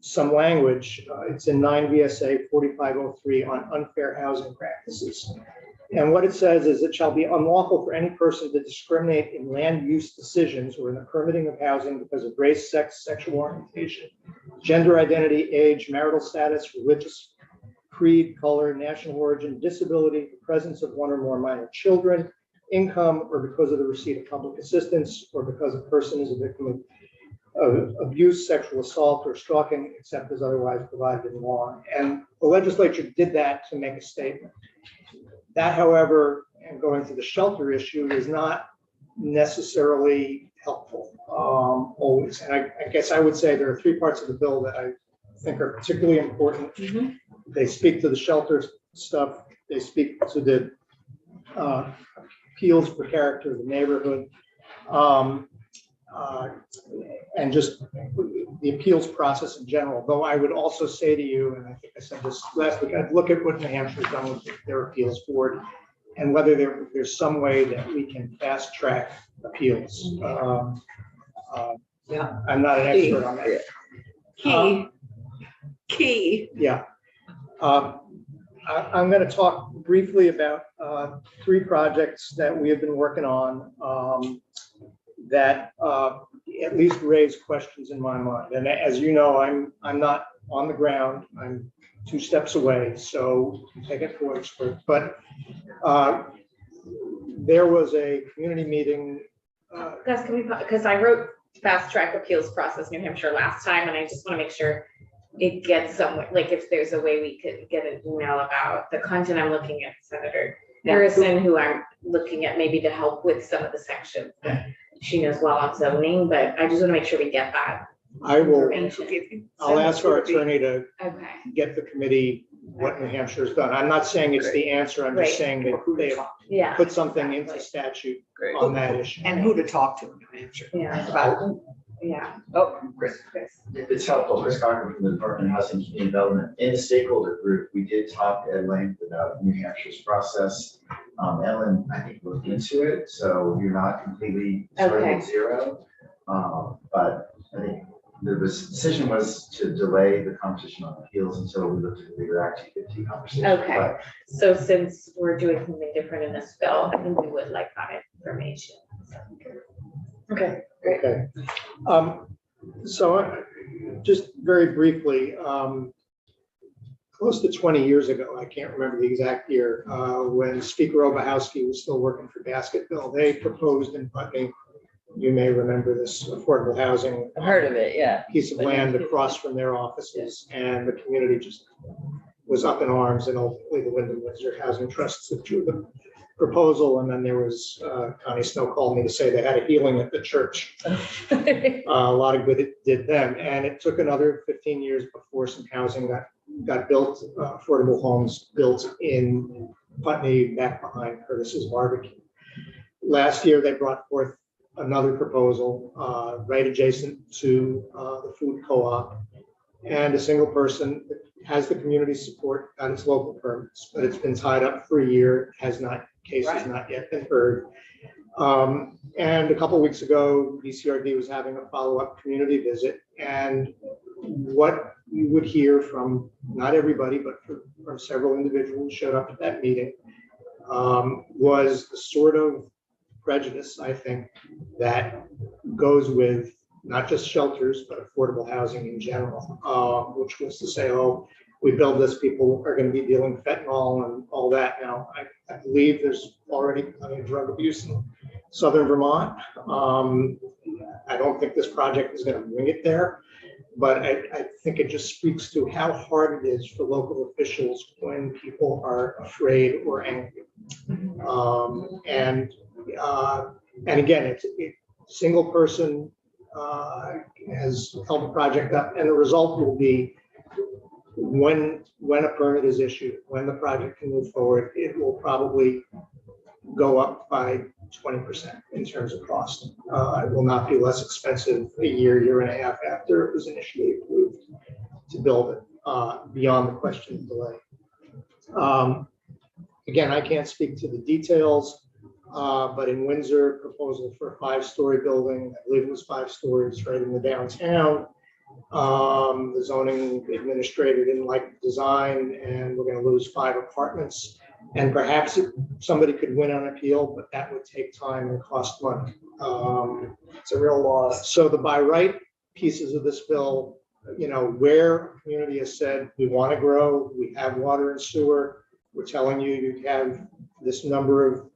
some language. It's in 9 VSA 4503 on unfair housing practices. And what it says is it shall be unlawful for any person to discriminate in land use decisions or in the permitting of housing because of race, sex, sexual orientation, gender identity, age, marital status, religious creed, color, national origin, disability, the presence of one or more minor children, income, or because of the receipt of public assistance, or because a person is a victim of abuse, sexual assault, or stalking, except as otherwise provided in law. And the legislature did that to make a statement. That, however, and going to the shelter issue, is not necessarily helpful always. And I guess I would say there are 3 parts of the bill that I think are particularly important. Mm-hmm. They speak to the shelter stuff. They speak to the appeals for character of the neighborhood, and just the appeals process in general. Though I would also say to you, and I think I said this last week, I'd look at what New Hampshire's done with their appeals board and whether there's some way that we can fast track appeals. Yeah. I'm not an expert on that. Key. Yeah. I'm going to talk briefly about 3 projects that we have been working on that at least raise questions in my mind. And as you know, I'm not on the ground. I'm 2 steps away, so take it for what it's worth. But there was a community meeting. Guys, because I wrote fast track appeals process New Hampshire last time, and I just want to make sure it gets somewhere, like if there's a way we could get an email about the content, I'm looking at Senator Harrison, who I'm looking at maybe to help with some of the sections that she knows well on zoning, but I just want to make sure we get that I will, information. I'll ask our attorney to Okay. get the committee what New Hampshire's done. I'm not saying it's the answer, I'm just Right. saying they Yeah. put something into statute Great. on that issue. And who to talk to in New Hampshire Yeah. about. Yeah. Oh, Chris. If it's helpful, Chris Cochran from the Department of Housing and Community Development. In the stakeholder group, we did talk at length about New Hampshire's process. Ellen, I think, looked into it, so you're not completely starting Okay. at zero. But I think the decision was to delay the competition on appeals until we looked at the bigger Act 250 conversation. Okay. But So since we're doing something different in this bill, I think we would like that information. okay. Okay. So just very briefly, close to 20 years ago, I can't remember the exact year, when Speaker Obahowski was still working for Basketville, they proposed in Putney, you may remember this, affordable housing. I've heard of it, yeah. Piece of land across from their offices, and the community just was up in arms, and ultimately the Wyndham Windsor Housing Trust withdrew the proposal, and then there was, Connie Snow called me to say they had a healing at the church. A lot of good it did them, and it took another 15 years before some housing got built, affordable homes built in Putney back behind Curtis's Barbecue. Last year, they brought forth another proposal right adjacent to the food co-op, and a single person has the community support, got its local permits, but it's been tied up for a year, case has not yet been heard. And a couple of weeks ago, DCRD was having a follow-up community visit, and what you would hear from, not everybody, but from several individuals who showed up at that meeting, was the sort of prejudice, I think, that goes with not just shelters, but affordable housing in general, which was to say, oh, we build this, people are going to be dealing with fentanyl and all that. Now, I believe there's already plenty of drug abuse in southern Vermont. I don't think this project is going to bring it there, but I think it just speaks to how hard it is for local officials when people are afraid or angry. And again, it's a single person has held the project up, and the result will be when a permit is issued, when the project can move forward, it will probably go up by 20% in terms of cost. It will not be less expensive a year and a half after it was initially approved to build it, beyond the question of delay. Again, I can't speak to the details, but in Windsor, proposal for a 5-story building, I believe it was 5 stories right in the downtown. The zoning administrator didn't like the design, and we're going to lose 5 apartments. And perhaps somebody could win on appeal, but that would take time and cost money. It's a real loss. So the by right pieces of this bill, where a community has said, we want to grow, we have water and sewer, we're telling you, you have this number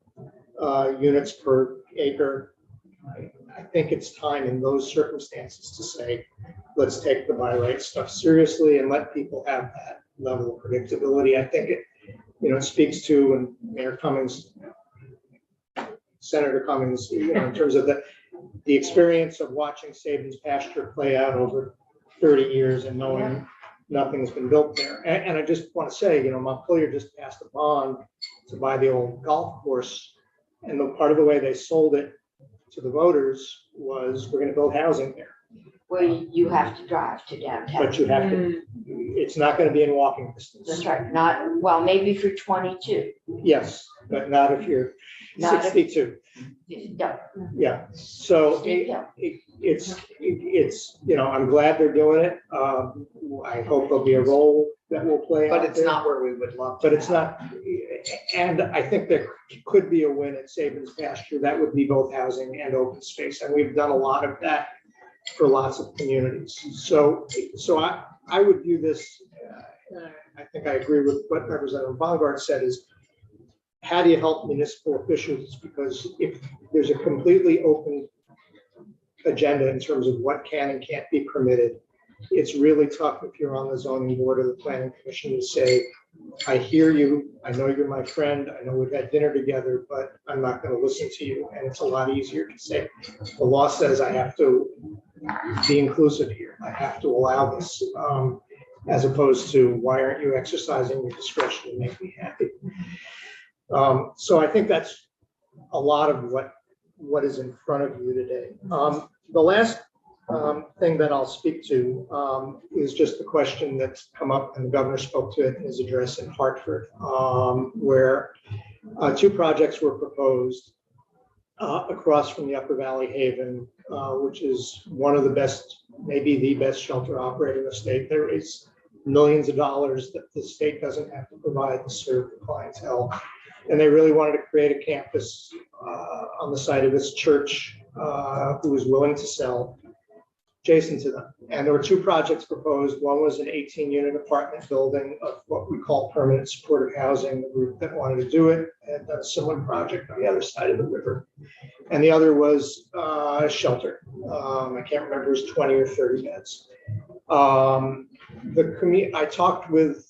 of units per acre. I think it's time in those circumstances to say, let's take the by right stuff seriously and let people have that level of predictability. I think it speaks to, and Mayor Cummings, Senator Cummings, in terms of the experience of watching Sabin's pasture play out over 30 years and knowing nothing's been built there. And I just want to say, Montpelier just passed a bond to buy the old golf course. And the part of the way they sold it to the voters was, we're going to build housing there. Well, you have to drive to downtown. But you have to, it's not going to be in walking distance. That's right, maybe for 22. Yes, but not if you're Not if- 62. No, Yeah, so steep hill. it's, I'm glad they're doing it. I hope there'll be a role that will play out But it's there. not where we would love. But it's not, and I think there could be a win at Sabin's pasture. That would be both housing and open space. And we've done a lot of that for lots of communities. So I would view this, I think I agree with what Representative Bongard said, is how do you help municipal officials? Because if there's a completely open agenda in terms of what can and can't be permitted, it's really tough if you're on the zoning board or the planning commission to say, I hear you, I know you're my friend, I know we've had dinner together, but I'm not gonna listen to you. And it's a lot easier to say, the law says I have to be inclusive here, I have to allow this, as opposed to, why aren't you exercising your discretion to make me happy? So I think that's a lot of what is in front of you today. The last thing that I'll speak to is just the question that's come up, and the governor spoke to it in his address in Hartford, where two projects were proposed across from the Upper Valley Haven, which is one of the best, maybe the best shelter operator in the state. There is millions of dollars that the state doesn't have to provide to serve the clientele. And they really wanted to create a campus on the site of this church who was willing to sell adjacent to them. And there were two projects proposed. One was an 18-unit apartment building of what we call permanent supportive housing. The group that wanted to do it had done a similar project on the other side of the river. And the other was a shelter. I can't remember, it was 20 or 30 beds. I talked with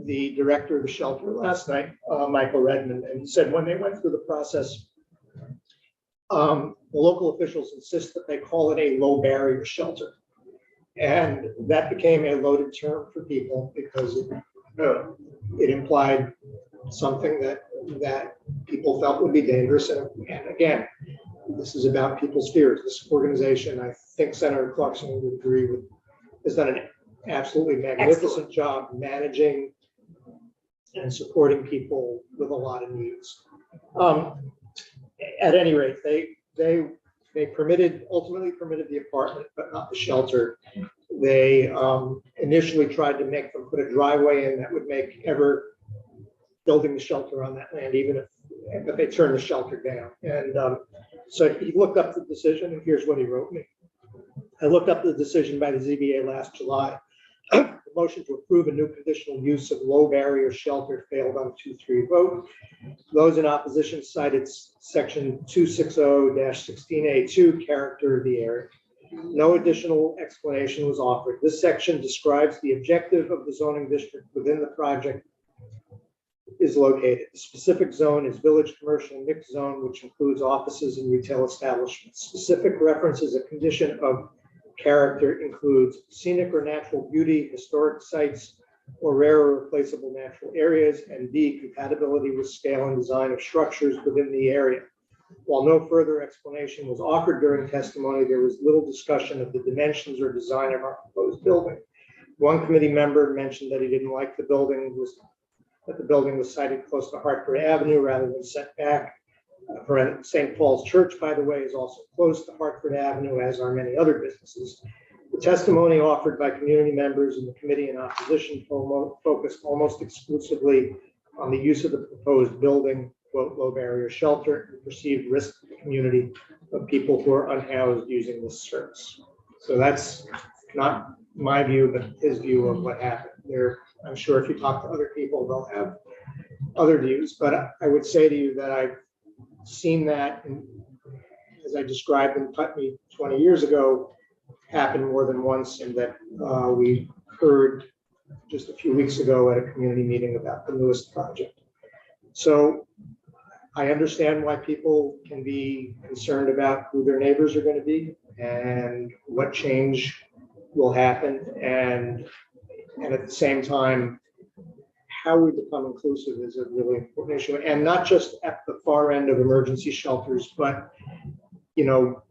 the director of the shelter last night, Michael Redmond, and he said when they went through the process, the local officials insist that they call it a low barrier shelter. And that became a loaded term for people because it implied something that people felt would be dangerous. And again, this is about people's fears. This organization, I think Senator Clarkson would agree with, has done an absolutely magnificent job managing and supporting people with a lot of needs. At any rate, they ultimately permitted the apartment, but not the shelter. They initially tried to make them put a driveway in that would make ever building the shelter on that land, even if they turned the shelter down. And so he looked up the decision, and here's what he wrote me. I looked up the decision by the ZBA last July. The motion to approve a new conditional use of low barrier shelter failed on a 2-3 vote. Those in opposition cited section 260-16A2, character of the area. No additional explanation was offered. This section describes the objective of the zoning district within the project is located. The specific zone is village commercial mixed zone, which includes offices and retail establishments. Specific references a condition of character includes scenic or natural beauty, historic sites, or rare or replaceable natural areas, and B, compatibility with scale and design of structures within the area. While no further explanation was offered during testimony, there was little discussion of the dimensions or design of our proposed building. One committee member mentioned that he didn't like the building was sited close to Hartford Avenue rather than set back. St. Paul's Church, by the way, is also close to Hartford Avenue, as are many other businesses. The testimony offered by community members in the committee in opposition focused almost exclusively on the use of the proposed building, quote, low barrier shelter, and perceived risk to the community of people who are unhoused using this service. So that's not my view, but his view of what happened there. I'm sure if you talk to other people, they'll have other views, but I would say to you that I've seen that, as I described in Putney 20 years ago, happen more than once, and that we heard just a few weeks ago at a community meeting about the newest project. So I understand why people can be concerned about who their neighbors are going to be and what change will happen, and at the same time, how we become inclusive is a really important issue, and not just at the far end of emergency shelters, but, you know,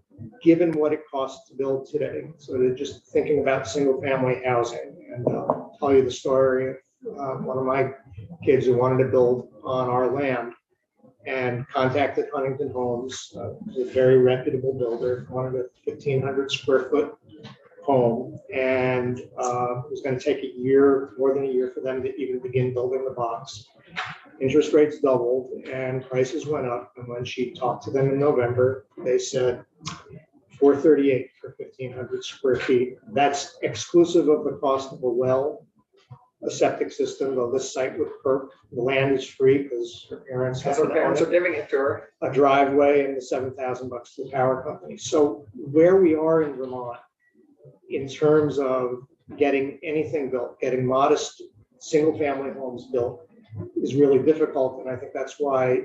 given what it costs to build today. So they're just thinking about single family housing, and I'll tell you the story of one of my kids who wanted to build on our land and contacted Huntington Homes, a very reputable builder, wanted a 1,500 square foot home, and it was going to take a year, more than a year, for them to even begin building the box. Interest rates doubled and prices went up. And when she talked to them in November, they said $438 for 1,500 square feet. That's exclusive of the cost of a well, a septic system, though this site with PERC, the land is free because her parents have are giving it to her. a driveway and the $7,000 to the power company. So where we are in Vermont, in terms of getting anything built, getting modest single-family homes built is really difficult. And I think that's why,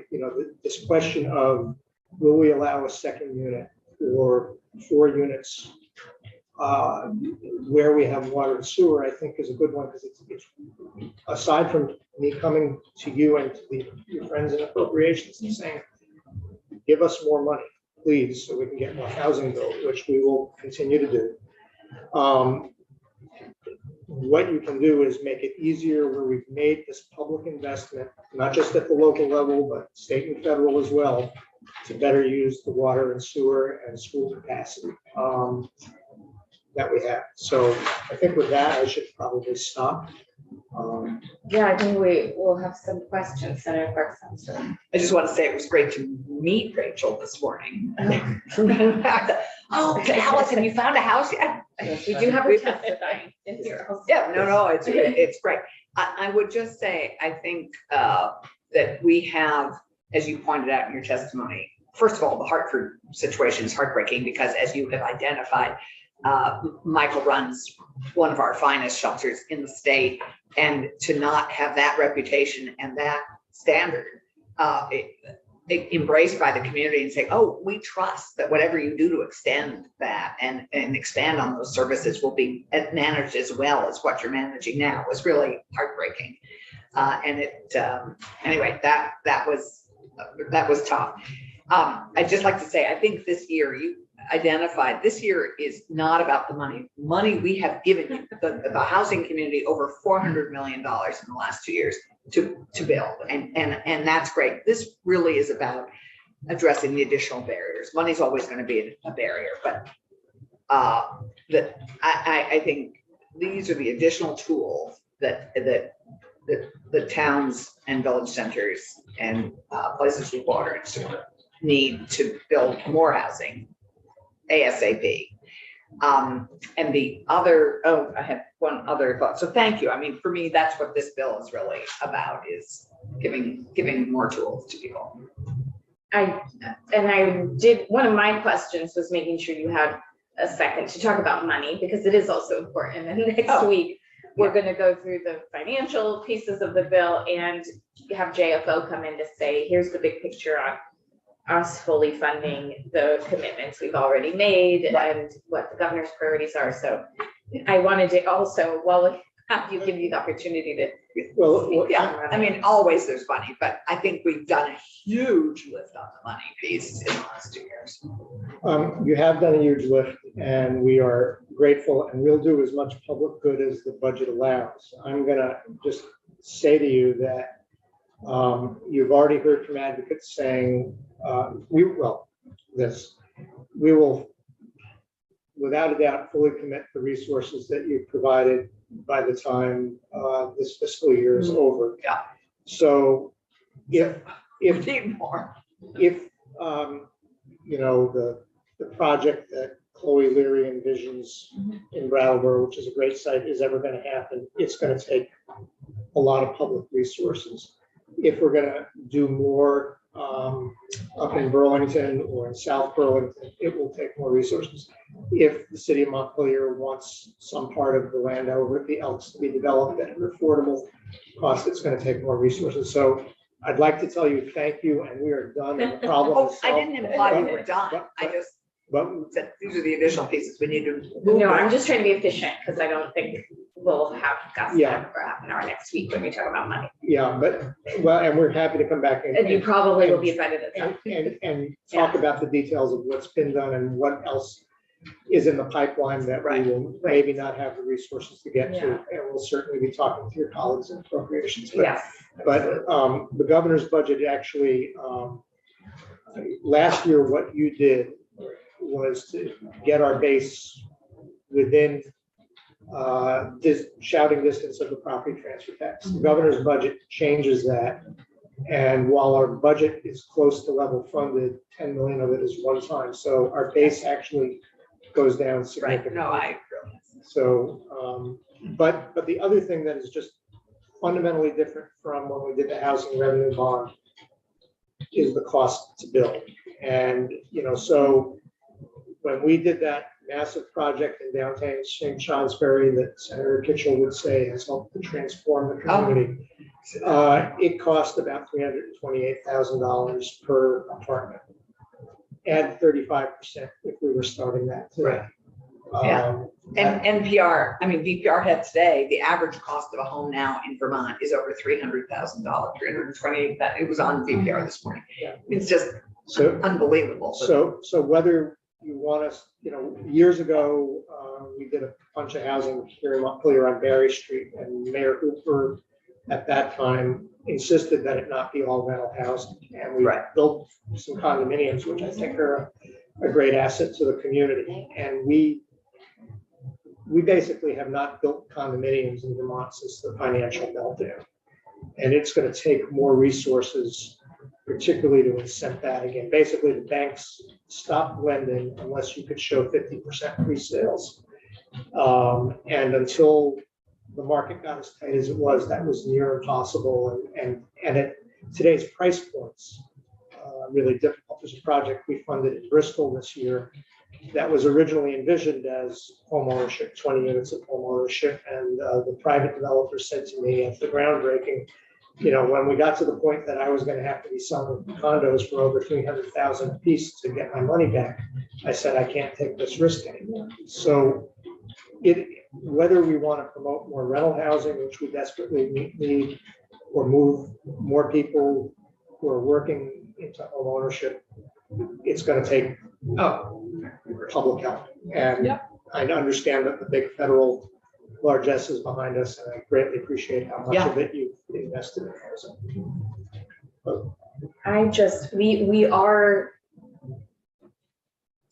this question of will we allow a second unit or 4 units where we have water and sewer, I think is a good one, because it's aside from me coming to you and to your friends in appropriations and saying, give us more money, please, so we can get more housing built, which we will continue to do. What you can do is make it easier where we've made this public investment, not just at the local level, but state and federal as well, to better use the water and sewer and school capacity that we have. So I think with that, I should probably stop. Yeah, I think we will have some questions, Senator Clark. I just want to say it was great to meet Rachel this morning. Oh, Allison, you found a house yet? Yes, we do have her testifying in here also. Yeah, no, it's great. I would just say, I think that we have, as you pointed out in your testimony, first of all, the Hartford situation is heartbreaking because, as you have identified, Michael runs one of our finest shelters in the state, and to not have that reputation and that standard embraced by the community and say, oh, we trust that whatever you do to extend that and expand on those services will be managed as well as what you're managing now, was really heartbreaking. And it anyway, that was tough. I'd just like to say, I think this year you identified, this year is not about the money. Money we have given you, the housing community, over $400 million in the last 2 years to build. And that's great. This really is about addressing the additional barriers. Money's always going to be a barrier, but I think these are the additional tools that the towns and village centers and places with water and sewer need to build more housing ASAP. And the other, I have one other thought. So thank you. I mean, for me, that's what this bill is really about, is giving more tools to people. One of my questions was making sure you had a second to talk about money, because it is also important. And next week, we're going to go through the financial pieces of the bill and have JFO come in to say, here's the big picture on us fully funding the commitments we've already made and what the governor's priorities are. So I wanted to also, while have you give you the opportunity to. Well, yeah, I mean, always there's money, but I think we've done a huge lift on the money piece in the last 2 years. You have done a huge lift, and we are grateful, and we'll do as much public good as the budget allows. I'm gonna just say to you that you've already heard from advocates saying, we will, without a doubt, fully commit the resources that you've provided by the time this fiscal year is over. Yeah. So if need more, the project that Chloe Leary envisions in Brattleboro, which is a great site, is ever going to happen, it's going to take a lot of public resources. If we're going to do more up in Burlington or in South Burlington, it will take more resources. If the city of Montpelier wants some part of the land over at the Elks to be developed at an affordable cost, it's going to take more resources. So I'd like to tell you thank you, and we are done. And the problem is I didn't imply we were done. I just said these are the additional pieces we need to move. No, I'm just trying to be efficient, because I don't think we'll have got time for half an hour next week when we talk about money. Yeah, and we're happy to come back And you probably will be invited at that. and talk about the details of what's been done and what else is in the pipeline that we will maybe not have the resources to get to. And we'll certainly be talking to your colleagues in appropriations. But the governor's budget actually, last year, what you did was to get our base within this shouting distance of the property transfer tax. The governor's budget changes that. And while our budget is close to level funded, 10 million of it is one time. So our base actually goes down significantly. No, I agree. So, but the other thing that is just fundamentally different from when we did the housing revenue bond is the cost to build. And, so when we did that massive project in downtown St. Johnsbury that Senator Kitchell would say has helped to transform the community. It cost about $328,000 per apartment. Add 35% if we were starting that today. Yeah. And NPR, I mean, VPR had today, the average cost of a home now in Vermont is over $300,000, 328, that it was on VPR this morning. Yeah. It's just So, unbelievable. so whether you want us, years ago, we did a bunch of housing here in Montpelier on Berry Street, and Mayor Hooper at that time insisted that it not be all rental housing. And we Right. built some condominiums, which I think are a great asset to the community. And we basically have not built condominiums in Vermont since the financial meltdown. And it's going to take more resources, particularly to incent that again. Basically, the banks stopped lending unless you could show 50% pre-sales. And until the market got as tight as it was, that was near impossible. And at today's price points, really difficult. There's a project we funded in Bristol this year that was originally envisioned as home ownership, 20 units of home ownership. And the private developer said to me at the groundbreaking, when we got to the point that I was going to have to be selling condos for over $300,000 a piece to get my money back, I said, I can't take this risk anymore. So whether we want to promote more rental housing, which we desperately need, or move more people who are working into home ownership, it's going to take public help. And I understand that the big federal largesse is behind us, and I greatly appreciate how much of it you've invested in housing. We are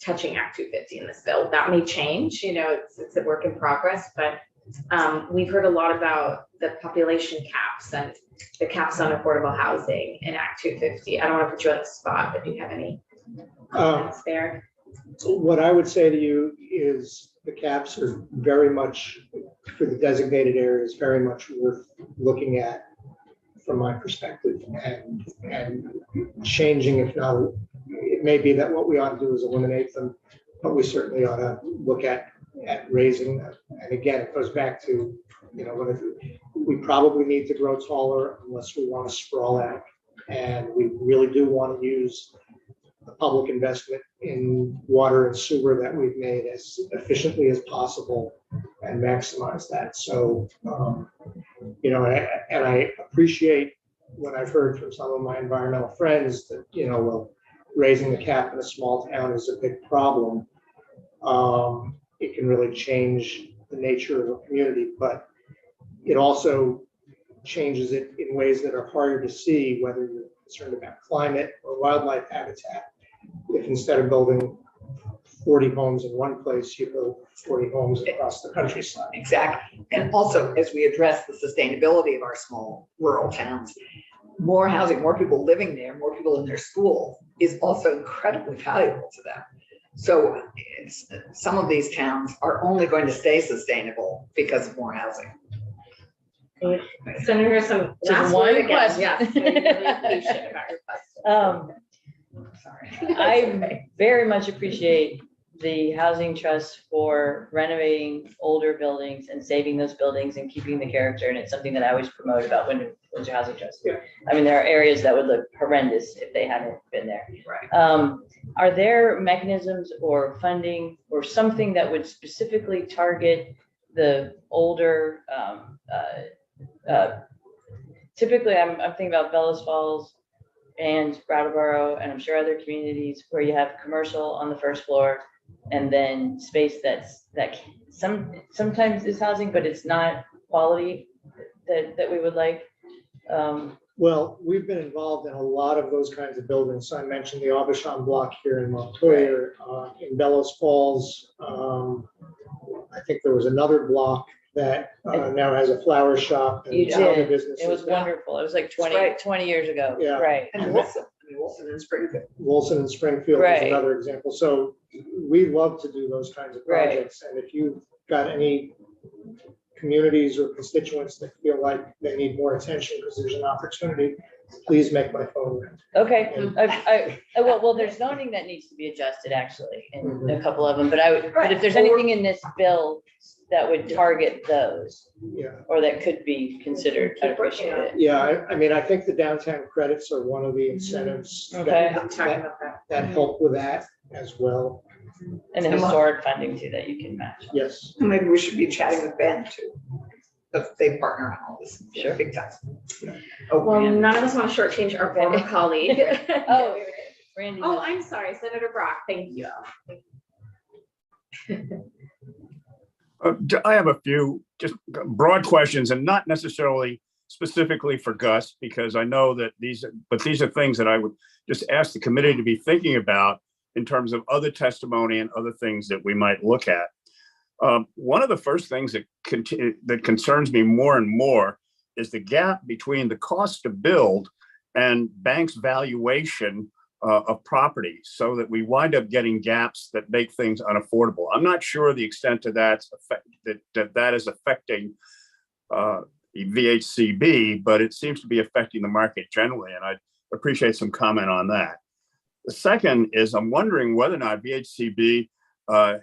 touching Act 250 in this bill. That may change, it's a work in progress, but we've heard a lot about the population caps and the caps on affordable housing in Act 250. I don't want to put you on the spot, but do you have any comments there? What I would say to you is the caps are very much, for the designated areas, very much worth looking at from my perspective, and changing, if not, it may be that what we ought to do is eliminate them, but we certainly ought to look at raising them. And again, it goes back to, we probably need to grow taller unless we want to sprawl out. And we really do want to use the public investment in water and sewer that we've made as efficiently as possible and maximize that. So, and I appreciate what I've heard from some of my environmental friends that, raising the cap in a small town is a big problem. It can really change the nature of a community, but it also changes it in ways that are harder to see, whether you're concerned about climate or wildlife habitat. If instead of building 40 homes in one place, you build 40 homes across the countryside. Exactly. And also, as we address the sustainability of our small rural towns, more housing, more people living there, more people in their school is also incredibly valuable to them. So some of these towns are only going to stay sustainable because of more housing. Senator, some Just last one word again. question. Yes, we're really patient about your question. Sorry. I very much appreciate the housing trust for renovating older buildings and saving those buildings and keeping the character. And it's something that I always promote about Windsor Housing Trust. Yeah. I mean, there are areas that would look horrendous if they hadn't been there. Right. Are there mechanisms or funding or something that would specifically target the older, typically I'm thinking about Bellows Falls and Brattleboro, and I'm sure other communities where you have commercial on the first floor and then space that sometimes is housing, but it's not quality that we would like. Well, we've been involved in a lot of those kinds of buildings. So I mentioned the Aubuchon block here in Montpelier, in Bellows Falls. I think there was another block that now has a flower shop. And You other did. businesses. It was wonderful. It was like 20 right. years ago. Yeah. Right. And Wilson and Springfield. Wilson and Springfield Right. is another example. So we love to do those kinds of Right. projects. And if you've got any communities or constituents that feel like they need more attention because there's an opportunity, please make my phone ring. Okay, well, there's zoning that needs to be adjusted actually, in a couple of them, but but if there's anything in this bill that would target those, Yeah, or that could be considered, I'd appreciate it. yeah, I mean, I think the downtown credits are one of the incentives Okay. that, I'm talking about that. that help with that as well. And the historic funding too that you can match. Yes. Maybe we should be chatting with Ben too. If they partner on all this. Sure. Big time. Well, none of us want to shortchange our former colleague. Oh, Randy. Oh, I'm sorry, Senator Brock, thank you. I have a few just broad questions, and not necessarily specifically for Gus, because I know that these are things that I would just ask the committee to be thinking about in terms of other testimony and other things that we might look at. One of the first things that concerns me more and more is the gap between the cost to build and banks' valuation of property, so that we wind up getting gaps that make things unaffordable. I'm not sure the extent to that is affecting VHCB, but it seems to be affecting the market generally, and I'd appreciate some comment on that. The second is I'm wondering whether or not VHCB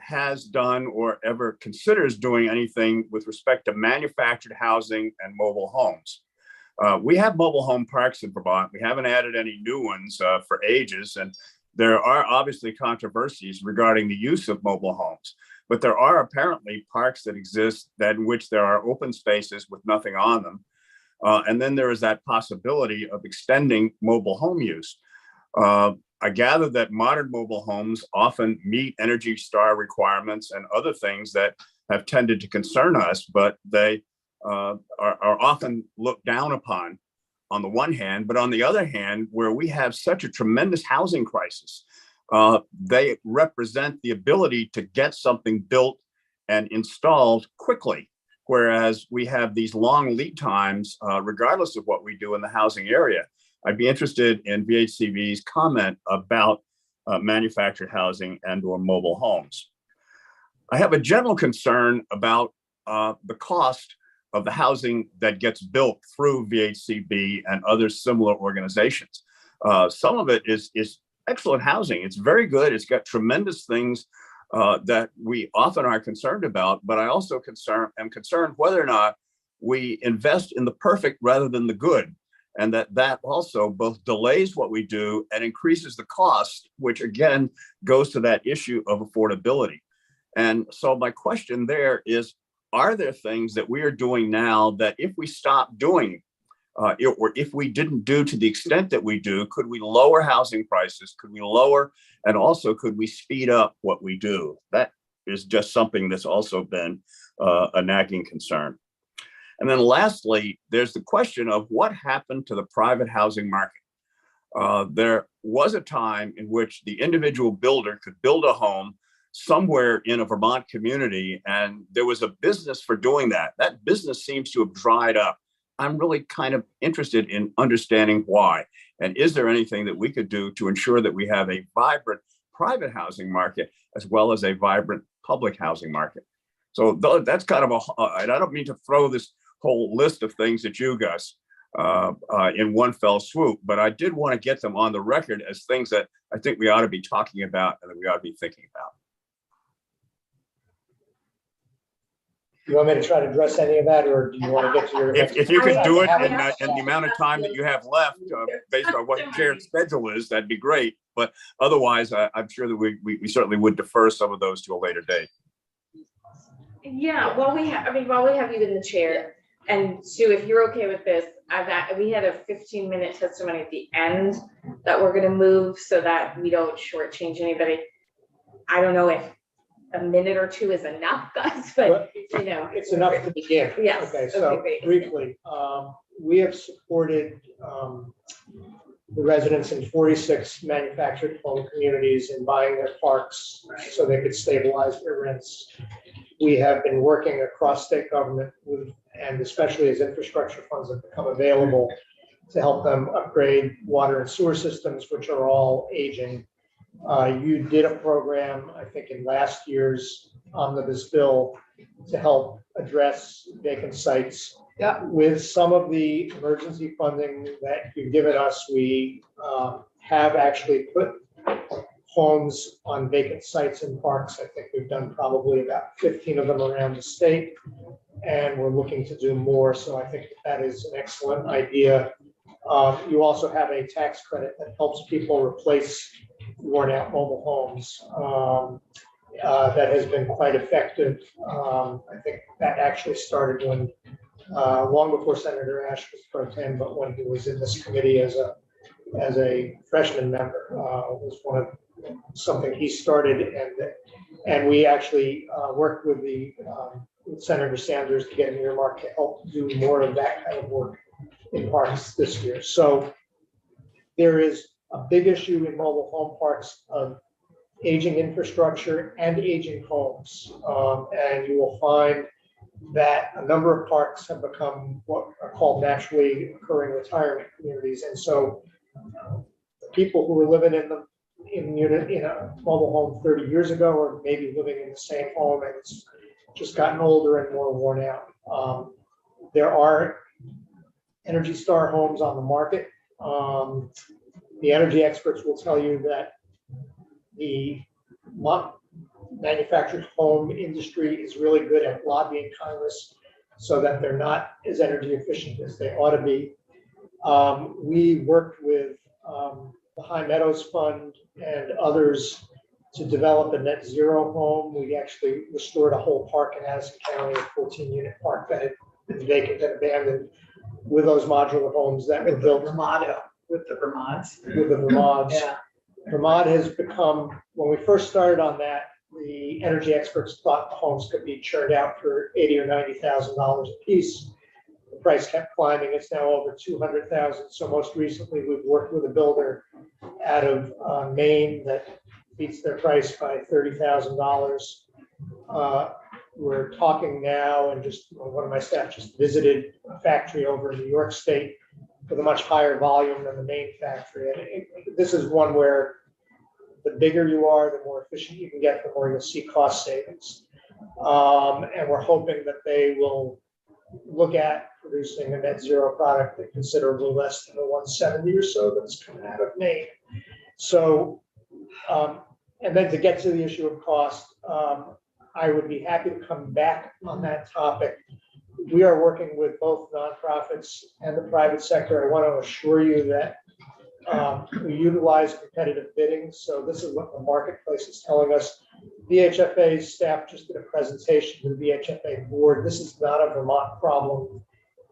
has done or ever considers doing anything with respect to manufactured housing and mobile homes. We have mobile home parks in Vermont. We haven't added any new ones for ages, and there are obviously controversies regarding the use of mobile homes. But there are apparently parks that exist in which there are open spaces with nothing on them. And then there is that possibility of extending mobile home use. I gather that modern mobile homes often meet Energy Star requirements and other things that have tended to concern us, but they are often looked down upon on the one hand, but on the other hand, where we have such a tremendous housing crisis, they represent the ability to get something built and installed quickly, whereas we have these long lead times, regardless of what we do in the housing area. I'd be interested in VHCB's comment about manufactured housing and or mobile homes. I have a general concern about the cost of the housing that gets built through VHCB and other similar organizations. Some of it is excellent housing. It's very good. It's got tremendous things that we often are concerned about, but I also am concerned whether or not we invest in the perfect rather than the good. And that also both delays what we do and increases the cost, which again goes to that issue of affordability. And so my question there is, are there things that we are doing now that if we stop doing, or if we didn't do to the extent that we do, could we lower housing prices? Could we lower, and also could we speed up what we do? That is just something that's also been a nagging concern. And then lastly, there's the question of what happened to the private housing market. There was a time in which the individual builder could build a home somewhere in a Vermont community, and there was a business for doing that. That business seems to have dried up. I'm really kind of interested in understanding why. And is there anything that we could do to ensure that we have a vibrant private housing market as well as a vibrant public housing market? So that's kind of and I don't mean to throw this whole list of things at you guys in one fell swoop, but I did want to get them on the record as things that I think we ought to be talking about and that we ought to be thinking about. You want me to try to address any of that, or do you want to get to your? If you could do it I in the amount of time that you have left, based on what the chair's schedule is, that'd be great. But otherwise, I'm sure that we certainly would defer some of those to a later date. Yeah, while we have you in the chair, and Sue, if you're okay with this, we had a 15-minute testimony at the end that we're gonna move so that we don't shortchange anybody. I don't know if a minute or two is enough, guys, but you know. It's enough to begin. Yes. Okay, so great. briefly, we have supported the residents in 46 manufactured home communities in buying their parks so they could stabilize their rents. We have been working across state government and especially as infrastructure funds have become available to help them upgrade water and sewer systems, which are all aging. You did a program, I think, in last year's omnibus bill to help address vacant sites Yeah, with some of the emergency funding that you've given us, we have actually put homes on vacant sites in parks. I think we've done probably about 15 of them around the state, and we're looking to do more. So I think that is an excellent idea. You also have a tax credit that helps people replace worn out mobile homes. That has been quite effective. I think that actually started when, long before Senator Ash was pro tem, but when he was in this committee as a freshman member, was one of something he started, and we actually worked with with Senator Sanders to get an earmark to help do more of that kind of work in parks this year. So there is a big issue in mobile home parks of aging infrastructure and aging homes. And you will find that a number of parks have become what are called naturally occurring retirement communities. And so the people who were living in a mobile home 30 years ago are maybe living in the same home, and it's just gotten older and more worn out. There are Energy Star homes on the market. The energy experts will tell you that the manufactured home industry is really good at lobbying Congress so that they're not as energy efficient as they ought to be. We worked with the High Meadows Fund and others to develop a net zero home. We actually restored a whole park in Addison County, a 14-unit park that had been vacant and abandoned, with those modular homes that were built. With the Vermonts. With the Vermonts. Yeah. Vermont has become, when we first started on that, the energy experts thought the homes could be churned out for $80,000 or $90,000 a piece. The price kept climbing. It's now over $200,000. So most recently, we've worked with a builder out of Maine that beats their price by $30,000. We're talking now, and just one of my staff just visited a factory over in New York State with a much higher volume than the main factory. And this is one where the bigger you are, the more efficient you can get, the more you'll see cost savings. And we're hoping that they will look at producing a net zero product at considerably less than the 170 or so that's coming out of Maine. So, and then to get to the issue of cost, I would be happy to come back on that topic. We are working with both nonprofits and the private sector. I want to assure you that we utilize competitive bidding. So this is what the marketplace is telling us. VHFA staff just did a presentation to the VHFA board. This is not a Vermont problem.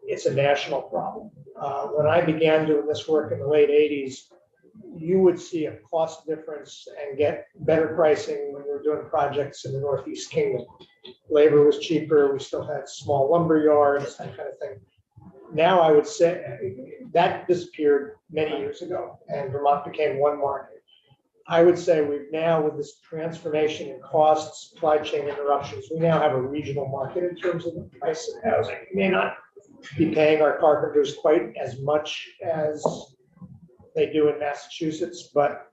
It's a national problem. When I began doing this work in the late 80s, you would see a cost difference and get better pricing when we were doing projects in the Northeast Kingdom. Labor was cheaper. We still had small lumber yards, that kind of thing. Now I would say that disappeared many years ago, and Vermont became one market. I would say we've now, with this transformation in costs, supply chain interruptions, we now have a regional market in terms of the price of housing. We may not be paying our carpenters quite as much as they do in Massachusetts, but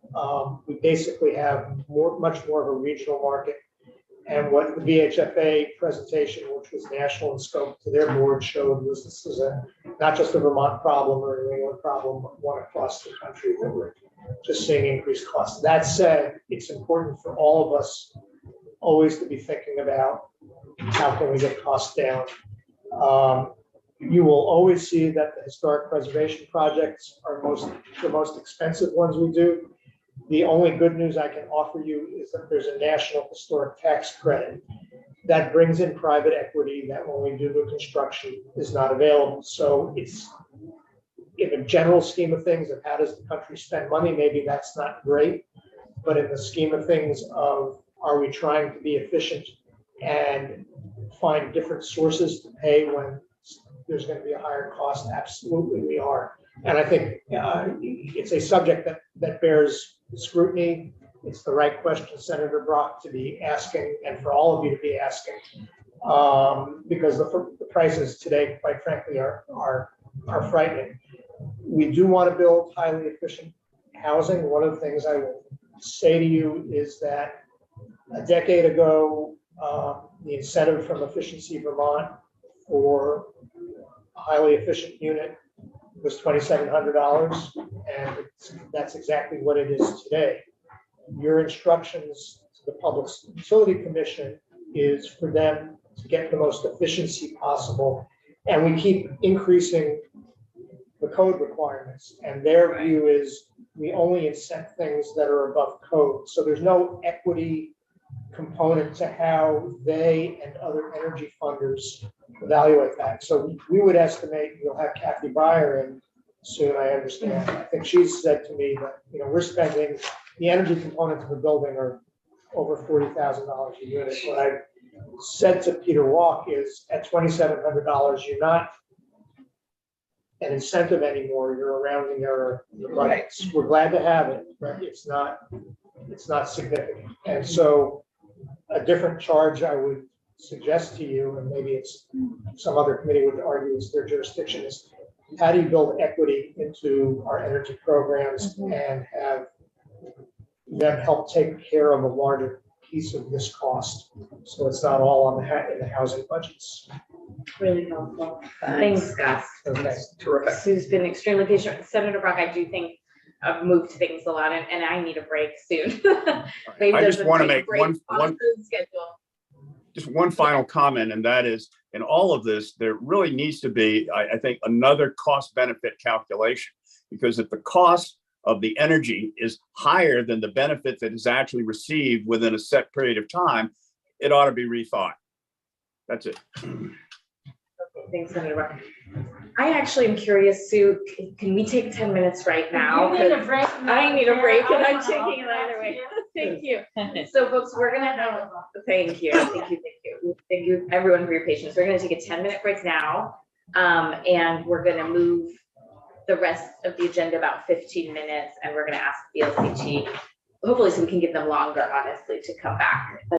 we basically have much more of a regional market. And what the VHFA presentation, which was national in scope to their board, showed was this is not just a Vermont problem or a New England problem, but one across the country that we're just seeing increased costs. That said, it's important for all of us always to be thinking about how can we get costs down. You will always see that the historic preservation projects are the most expensive ones we do. The only good news I can offer you is that there's a national historic tax credit that brings in private equity that when we do new construction is not available. So it's, in a general scheme of things of how does the country spend money, maybe that's not great. But in the scheme of things of, are we trying to be efficient and find different sources to pay when there's going to be a higher cost? Absolutely, we are. And I think it's a subject that bears scrutiny. It's the right question, Senator Brock, to be asking, and for all of you to be asking, because the prices today, quite frankly, are frightening. We do want to build highly efficient housing. One of the things I will say to you is that a decade ago, the incentive from Efficiency Vermont for a highly efficient unit was $2,700, and that's exactly what it is today. Your instructions to the Public Utility Commission is for them to get the most efficiency possible, and we keep increasing the code requirements, and their view is we only incent things that are above code. So there's no equity component to how they and other energy funders evaluate that. So we would estimate, we'll have Kathy Breyer in soon, I understand. I think she's said to me that, we're spending, the energy components of the building are over $40,000 a unit. What I said to Peter Walk is at $2,700, you're not an incentive anymore, you're a rounding error. But we're glad to have it, but it's not significant. And so a different charge I would suggest to you, and maybe it's some other committee would argue it's their jurisdiction, is how do you build equity into our energy programs and have them help take care of a larger piece of this cost, so it's not all on in the housing budgets. Really helpful. Thanks, Gus. Okay. Terrific. Sue's been extremely patient. Senator Brock, I do think I've moved things a lot and I need a break soon. Maybe I there's just a want to break make one on Sue's schedule. just one final comment, and that is, in all of this, there really needs to be, I think, another cost benefit calculation, because if the cost of the energy is higher than the benefit that is actually received within a set period of time, it ought to be rethought. That's it. Thanks, Senator Brock. I actually am curious, Sue, can we take 10 minutes right now? You need a break. I need a break and I'm I taking it wanna either way. Thank Thank you. So folks, we're gonna have, thank you. Thank you everyone for your patience. We're gonna take a 10-minute break now. And we're gonna move the rest of the agenda about 15 minutes and we're gonna ask the LCT, hopefully so we can give them longer, honestly, to come back.